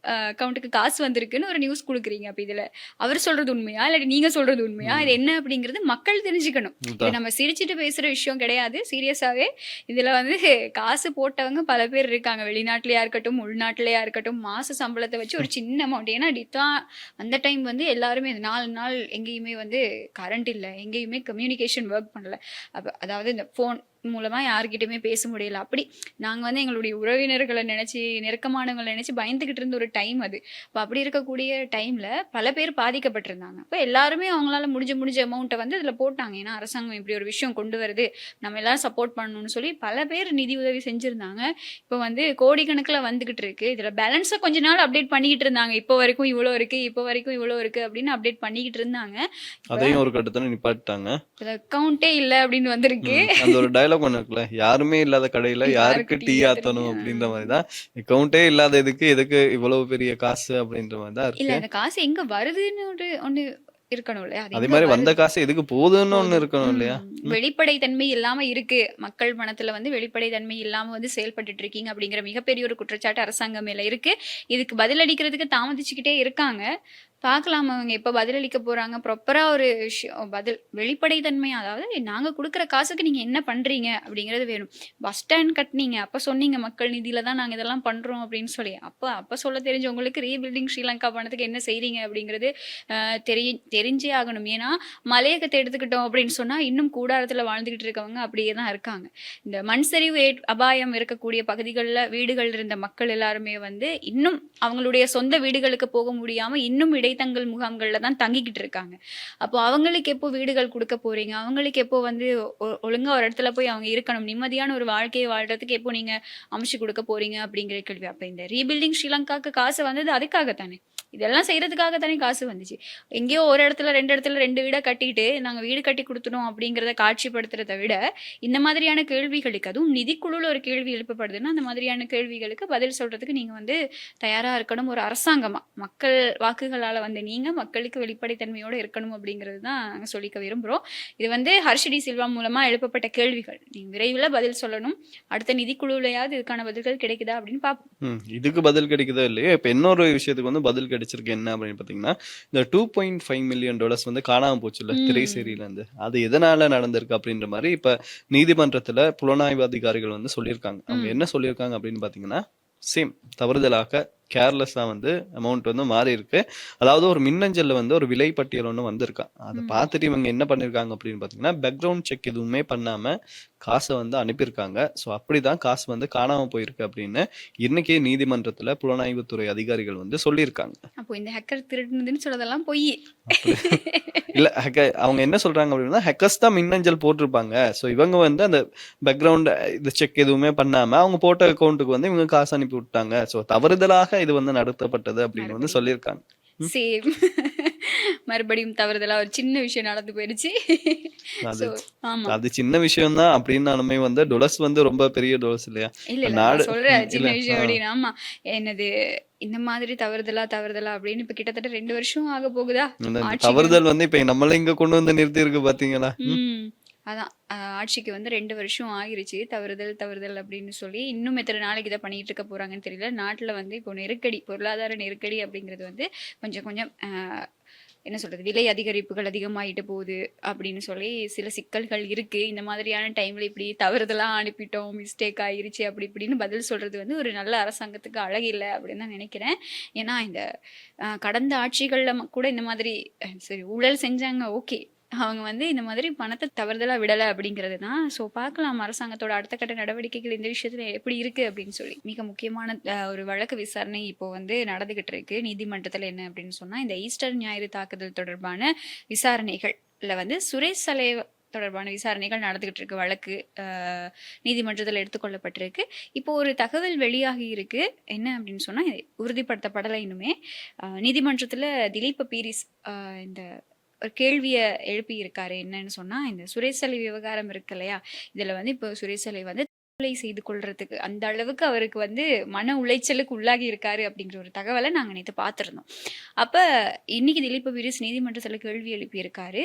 S2: அக்கவுண்ட்டுக்கு காசு வந்திருக்குன்னு ஒரு நியூஸ் கொடுக்குறீங்க. அப்ப இதுல அவர் சொல்றது உண்மையா இல்லாட்டி நீங்க சொல்றது உண்மையா, இது என்ன அப்படிங்கிறது மக்கள் தெரிஞ்சுக்கணும். இது நம்ம சிரிச்சுட்டு பேசுற விஷயம் கிடையாது. சீரியஸாவே இதுல வந்து காசு போட்டவங்க பல பேர் இருக்காங்க. வெளிநாட்டிலயா இருக்கட்டும், உள்நாட்டிலயா இருக்கட்டும், மாச சம்பளத்தை வச்சு ஒரு சின்ன அமௌண்ட். ஏன்னா அந்த டைம் வந்து எல்லாருமே 4 நாள் எங்கேயுமே வந்து கரண்ட் இல்ல, எங்கேயுமே கம்யூனிகேஷன் ஒர்க் பண்ணல. அதாவது இந்த ஃபோன் மூலமா யாருக்கிட்டயுமே பேச முடியல. அப்படி நாங்க வந்து எங்களுடைய உறவினர்களை நினைச்சு, நெருக்கமானவங்களை நினைச்சு பயந்துகிட்டு இருந்த ஒரு டைம் அது. அப்ப அப்படி இருக்கக்கூடிய டைம்ல பல பேர் பாதிக்கப்பட்டிருந்தாங்க. அப்ப எல்லாருமே அவங்களால முடிஞ்ச அமௌண்ட்டை வந்து அதுல போட்டாங்க. ஏன்னா அரசாங்கம் இப்படி ஒரு விஷயம் கொண்டு வருது, நம்ம எல்லாரும் சப்போர்ட் பண்ணணும்னு சொல்லி பல பேர் நிதி உதவி செஞ்சிருந்தாங்க. இப்போ வந்து கோடிக்கணக்கில் வந்துகிட்டு இருக்கு. இதுல பேலன்ஸை கொஞ்ச நாள் அப்டேட் பண்ணிக்கிட்டு இருந்தாங்க. இப்போ வரைக்கும் இவ்வளோ இருக்கு, இப்போ வரைக்கும் இவ்வளோ இருக்கு அப்படின்னு அப்டேட் பண்ணிக்கிட்டு இருந்தாங்க.
S1: அதையும் ஒரு கட்டத்துல நிப்பாட்டாங்க.
S2: அக்கவுண்டே இல்ல அப்படின்னு வந்திருக்கு.
S1: அந்த ஒரு டயலாக் ஒண்ணு இருக்குல்ல, யாருமே இல்லாத கடையில யாருக்கு டீ ஆத்தணும் அப்படின்ற மாதிரிதான். அக்கவுண்டே இல்லாத எதுக்கு இவ்வளவு பெரிய காசு அப்படின்ற மாதிரிதான்
S2: இல்ல
S1: இருக்கு.
S2: அந்த காசு எங்க வருதுன்னு ஒண்ணு இருக்கணும் இல்லையா? அது
S1: அதே
S2: எங்க
S1: மாதிரி வந்த
S2: வருது?
S1: காசு எதுக்கு போகுதுன்னு ஒண்ணு
S2: போதும்.
S1: இருக்கணும் இல்லையா?
S2: வெளிப்படை தன்மை இல்லாம இருக்கு. மக்கள் மனத்துல வந்து வெளிப்படை தன்மை இல்லாம வந்து செயல்பட்டுட்டு இருக்கீங்க அப்படிங்கிற மிகப்பெரிய ஒரு குற்றச்சாட்டு அரசாங்கம் மேல இருக்கு. இதுக்கு பதிலளிக்கிறதுக்கு தாமதிச்சுக்கிட்டே இருக்காங்க. பார்க்கலாம் அவங்க எப்ப பதிலளிக்க போறாங்க. ப்ராப்பரா ஒரு பதில் வெளிப்படை தன்மை, அதாவது நாங்க குடுக்குற காசுக்கு நீங்க என்ன பண்றீங்க அப்படிங்கிறது வேணும். பஸ் ஸ்டாண்ட் கட்டுனீங்க, அப்ப சொன்னீங்க மக்கள் நிதியில தான் நாங்க இதெல்லாம் பண்றோம் அப்படின்னு சொல்லி. அப்ப சொல்ல தெரிஞ்சவங்களுக்கு ரீபில்டிங் ஸ்ரீலங்கா பணத்துக்கு என்ன செய்றீங்க அப்படிங்கிறது தெரிஞ்சே ஆகணும். ஏன்னா மலையகத்தை எடுத்துக்கிட்டோம் அப்படின்னு சொன்னா இன்னும் கூடாரத்துல வாழ்ந்துகிட்டு இருக்கவங்க அப்படியே தான் இருக்காங்க. இந்த மண் சரிவு அபாயம் இருக்கக்கூடிய பகுதிகளில் வீடுகள் இருந்த மக்கள் எல்லாருமே வந்து இன்னும் அவங்களுடைய சொந்த வீடுகளுக்கு போக முடியாம இன்னும் இடைத்தங்கல் முகாம்கள்ல தான் தங்கிக்கிட்டு இருக்காங்க. அப்போ அவங்களுக்கு எப்போ வீடுகள் கொடுக்க போறீங்க? அவங்களுக்கு எப்போ வந்து ஒழுங்கா ஒரு இடத்துல போய் அவங்க இருக்கணும், நிம்மதியான ஒரு வாழ்க்கையை வாழ்றதுக்கு எப்போ நீங்க அமைச்சு கொடுக்க போறீங்க அப்படிங்கிற கேள்வி. அப்ப இந்த ரீபில்டிங் ஸ்ரீலங்காக்கு காசு வந்தது அதுக்காகத்தானே. இதெல்லாம் செய்யறதுக்காக தானே காசு வந்துச்சு. எங்கேயோ ஒரு இடத்துல 2 வீடை கட்டிட்டு நாங்க வீடு கட்டி கொடுத்துட்டோம் அப்படிங்கிறத காட்சிப்படுத்துறத விட இந்த மாதிரியான கேள்விகளுக்கு, அதுவும் நிதிக்குழுல ஒரு கேள்வி எழுப்பப்படுதுன்னா அந்த மாதிரியான கேள்விகளுக்கு பதில் சொல்றதுக்கு நீங்க வந்து தயாரா இருக்கணும். ஒரு அரசாங்கமா மக்கள் வாக்குகளால வந்து நீங்க மக்களுக்கு வெளிப்படைத்தன்மையோட இருக்கணும் அப்படிங்கிறது தான் நாங்க சொல்லிக்க விரும்புறோம். இது வந்து ஹர்ஷடி சில்வா மூலமா எழுப்பப்பட்ட கேள்விகள். நீங்க விரைவில் பதில் சொல்லணும். அடுத்த நிதிக்குழுலையாவது இதுக்கான பதில்கள் கிடைக்குதா அப்படின்னு பார்ப்போம்.
S1: இதுக்கு பதில் கிடைக்குதோ இல்லையோ, இப்ப இன்னொரு விஷயத்துக்கு வந்து பதில் கிடைச்சிருக்கு. என்ன அப்படின்னு பாத்தீங்கன்னா, இந்த $2.5 மில்லியன் வந்து காணாம போச்சுல்ல திரைசேரியில இருந்து, அது எதனால நடந்திருக்கு அப்படின்ற மாதிரி இப்ப நீதிமன்றத்துல புலனாய்வு அதிகாரிகள் வந்து சொல்லியிருக்காங்க. அவங்க என்ன சொல்லியிருக்காங்க அப்படின்னு பாத்தீங்கன்னா, சேம் தவறுதலாக கேர்லெஸ்ஸா வந்து அமௌண்ட் வந்து மாறி இருக்கு. அதாவது ஒரு மின்னஞ்சல்ல வந்து ஒரு விலை பட்டியல் ஒண்ணு வந்திருக்கா. அதை பார்த்துட்டு இவங்க என்ன பண்ணிருக்காங்க அப்படின்னு பாத்தீங்கன்னா, பேக்ரவுண்ட் செக் எதுவுமே பண்ணாம காசை வந்து அனுப்பியிருக்காங்க. ஸோ அப்படிதான் காசு வந்து காணாம போயிருக்கு அப்படின்னு இன்னைக்கு நீதிமன்றத்துல புலனாய்வுத்துறை அதிகாரிகள் வந்து சொல்லியிருக்காங்க.
S2: அப்போ இந்த ஹேக்கர் திருடுனதுன்னு சொல்றதெல்லாம் பொய்.
S1: இல்ல அவங்க என்ன சொல்றாங்க அப்படின்னா, ஹேக்கர்ஸ் தான் மின்னஞ்சல் போட்டிருப்பாங்க. ஸோ இவங்க வந்து அந்த பேக்ரவுண்ட் இது செக் எதுவுமே பண்ணாம அவங்க போட்ட அக்கௌண்ட்டுக்கு வந்து இவங்க காசு அனுப்பி விட்டாங்க. ஸோ தவறுதலாக இது வந்து நடத்தப்பட்டது அப்படின்னு வந்து சொல்லியிருக்காங்க.
S2: சேம் மறுபடியும் தவறுதலா ஒரு சின்ன விஷயம் நடந்து போயிடுச்சு.
S1: அது
S2: ஸோ ஆமா.
S1: அது சின்ன விஷயம் தான் அப்படின்னாலுமே வந்து டொலஸ் வந்து ரொம்ப பெரிய டொலஸ் இல்லையா?
S2: இல்ல,
S1: இப்ப
S2: இல்ல.
S1: நாடு
S2: நான் சொல்றேன்
S1: இல்ல.
S2: சின்ன விஷயம் அப்படின்னு. ஆமா. என்னது இந்த மாதிரி தவறுதலா அப்படின்னு இப்ப கிட்டத்தட்ட 2 வருஷம் ஆக போகுதா?
S1: இந்த
S2: ஆட்சிக்கு
S1: தவறுதல் வந்து இப்ப நம்மள இங்க கொண்டு வந்து நிறுத்தி இருக்கு பாத்தீங்களா?
S2: ம். அதான். ஆட்சிக்கு வந்து 2 வருஷம் ஆகிருச்சு. தவறுதல் அப்படின்னு சொல்லி, இன்னும் எத்தன நாளைக்கு இத பண்ணிட்டு இருக்க போறாங்கன்னு தெரியல. நாட்டுல வந்து இப்போ நெருக்கடி, பொருளாதார நெருக்கடி அப்படிங்கிறது வந்து கொஞ்சம் கொஞ்சம் என்ன சொல்றது? விலை அதிகரிப்புகள் அதிகமாயிட்டு போகுது அப்படின்னு சொல்லி சில சிக்கல்கள் இருக்கு. இந்த மாதிரியான டைம்ல இப்படி தவறுதலா அனுப்பிட்டோம், மிஸ்டேக் ஆயிருச்சு அப்படி இப்படின்னு பதில் சொல்றது வந்து ஒரு நல்ல அரசாங்கத்துக்கு அழகில்ல அப்படின்னு தான் நினைக்கிறேன். ஏன்னா இந்த கடந்த ஆட்சிகள்ல கூட இந்த மாதிரி சரி ஊழல் செஞ்சாங்க ஓகே. அவங்க வந்து இந்த மாதிரி பணத்தை தவறுதலா விடல அப்படிங்கிறது தான். ஸோ பார்க்கலாம் அரசாங்கத்தோட அடுத்த கட்ட நடவடிக்கைகள் இந்த விஷயத்துல எப்படி இருக்கு அப்படின்னு சொல்லி. மிக முக்கியமான ஒரு வழக்கு விசாரணை இப்போ வந்து நடந்துகிட்டு இருக்கு நீதிமன்றத்துல. என்ன அப்படின்னு சொன்னா, இந்த ஈஸ்டர் ஞாயிறு தாக்குதல் தொடர்பான விசாரணைகள்ல வந்து சுரேஷ் சலே தொடர்பான விசாரணைகள் நடந்துகிட்டு இருக்கு. வழக்கு நீதிமன்றத்தில் எடுத்துக்கொள்ளப்பட்டிருக்கு. இப்போ ஒரு தகவல் வெளியாகி இருக்கு. என்ன அப்படின்னு சொன்னா, இது உறுதிப்படுத்தப்படலை இன்னுமே. நீதிமன்றத்துல திலீப் பீரிஸ் இந்த ஒரு கேள்விய எழுப்பி இருக்காரு. என்னன்னு சொன்னா, இந்த சுரேஷ் சலை விவகாரம் இருக்கு இல்லையா? இதுல வந்து இப்போ சுரேஷ் சலை வந்து தற்கொலை செய்து கொள்றதுக்கு அந்த அளவுக்கு அவருக்கு வந்து மன உளைச்சலுக்கு உள்ளாகி இருக்காரு அப்படிங்கிற ஒரு தகவலை நாங்க நேத்து பார்த்திருந்தோம். அப்ப இன்னைக்கு திலீப் பீரிஸ் நீதிமன்றத்துல கேள்வி எழுப்பி இருக்காரு.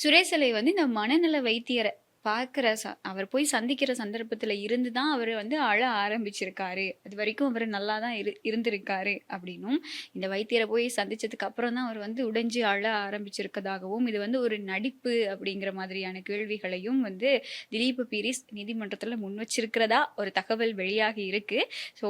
S2: சுரேஷ் சலை வந்து இந்த மனநல வைத்தியரை பார்க்குற அவர் போய் சந்திக்கிற சந்தர்ப்பத்துல இருந்து தான் அவர் வந்து அழ ஆரம்பிச்சிருக்காரு. அது வரைக்கும் அவர் நல்லா தான் இருந்திருக்காரு அப்படின்னும், இந்த வைத்தியரை போய் சந்திச்சதுக்கு அப்புறம் தான் அவர் வந்து உடைஞ்சு அழ ஆரம்பிச்சிருக்கதாகவும், இது வந்து ஒரு நடிப்பு அப்படிங்கிற மாதிரியான கேள்விகளையும் வந்து திலீப் பீரிஸ் நீதிமன்றத்துல முன் வச்சிருக்கிறதா ஒரு தகவல் வெளியாகி இருக்கு. ஸோ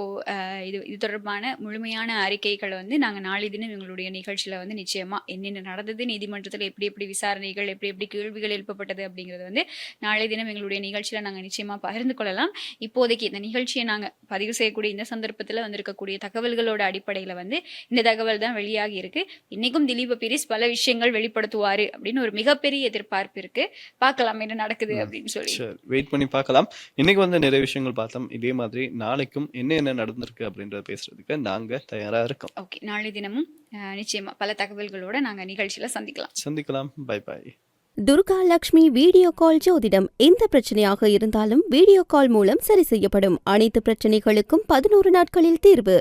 S2: இது தொடர்பான முழுமையான அறிக்கைகளை வந்து நாங்க நாளை தினம் எங்களுடைய நிகழ்ச்சியில வந்து நிச்சயமா என்னென்ன நடந்தது, நீதிமன்றத்துல எப்படி எப்படி விசாரணைகள், எப்படி எப்படி கேள்விகள் எழுப்பப்பட்டது அப்படிங்கிறது வந்து நாளை தினம் எங்களுடைய நிகழ்ச்சியில நாங்க நிச்சயமா பகிர்ந்து கொள்ளலாம். இப்போதைக்கு இந்த நிகழ்ச்சியை நாங்க பதிவு செய்யக்கூடிய இந்த சந்தர்ப்பத்துல வந்திருக்கக்கூடிய தகவல்களோட அடிப்படையில வந்து இந்த தகவல் தான் வெளியாகி இருக்கு. இன்னைக்கும் திலீப் பீரிஸ் பல விஷயங்கள் வெளிப்படுத்துவாரு அப்படின்னு ஒரு மிகப்பெரிய எதிர்பார்ப்பு இருக்கு. பார்க்கலாம் என்ன நடக்குது அப்படின்னு சொல்லி.
S1: வெயிட் பண்ணி பார்க்கலாம். இன்னைக்கு வந்து நிறைய விஷயங்கள் பார்த்தோம். இதே மாதிரி நாளைக்கும் என்ன நடந்திருக்கு அப்படின்றத பேசுறதுக்கு நாங்க தயாரா இருக்கோம்.
S2: ஓகே, நாளை தினமும் நிச்சயமா பல தகவல்களோட நாங்க நிகழ்ச்சியில சந்திக்கலாம்.
S1: Bye bye.
S3: Durga Lakshmi video call ஜோதிடம் எந்த பிரச்சனையாக இருந்தாலும் வீடியோ கால் மூலம் சரி செய்யப்படும். அனைத்து பிரச்சனைகளுக்கும் 11 நாட்களில் தீர்வு.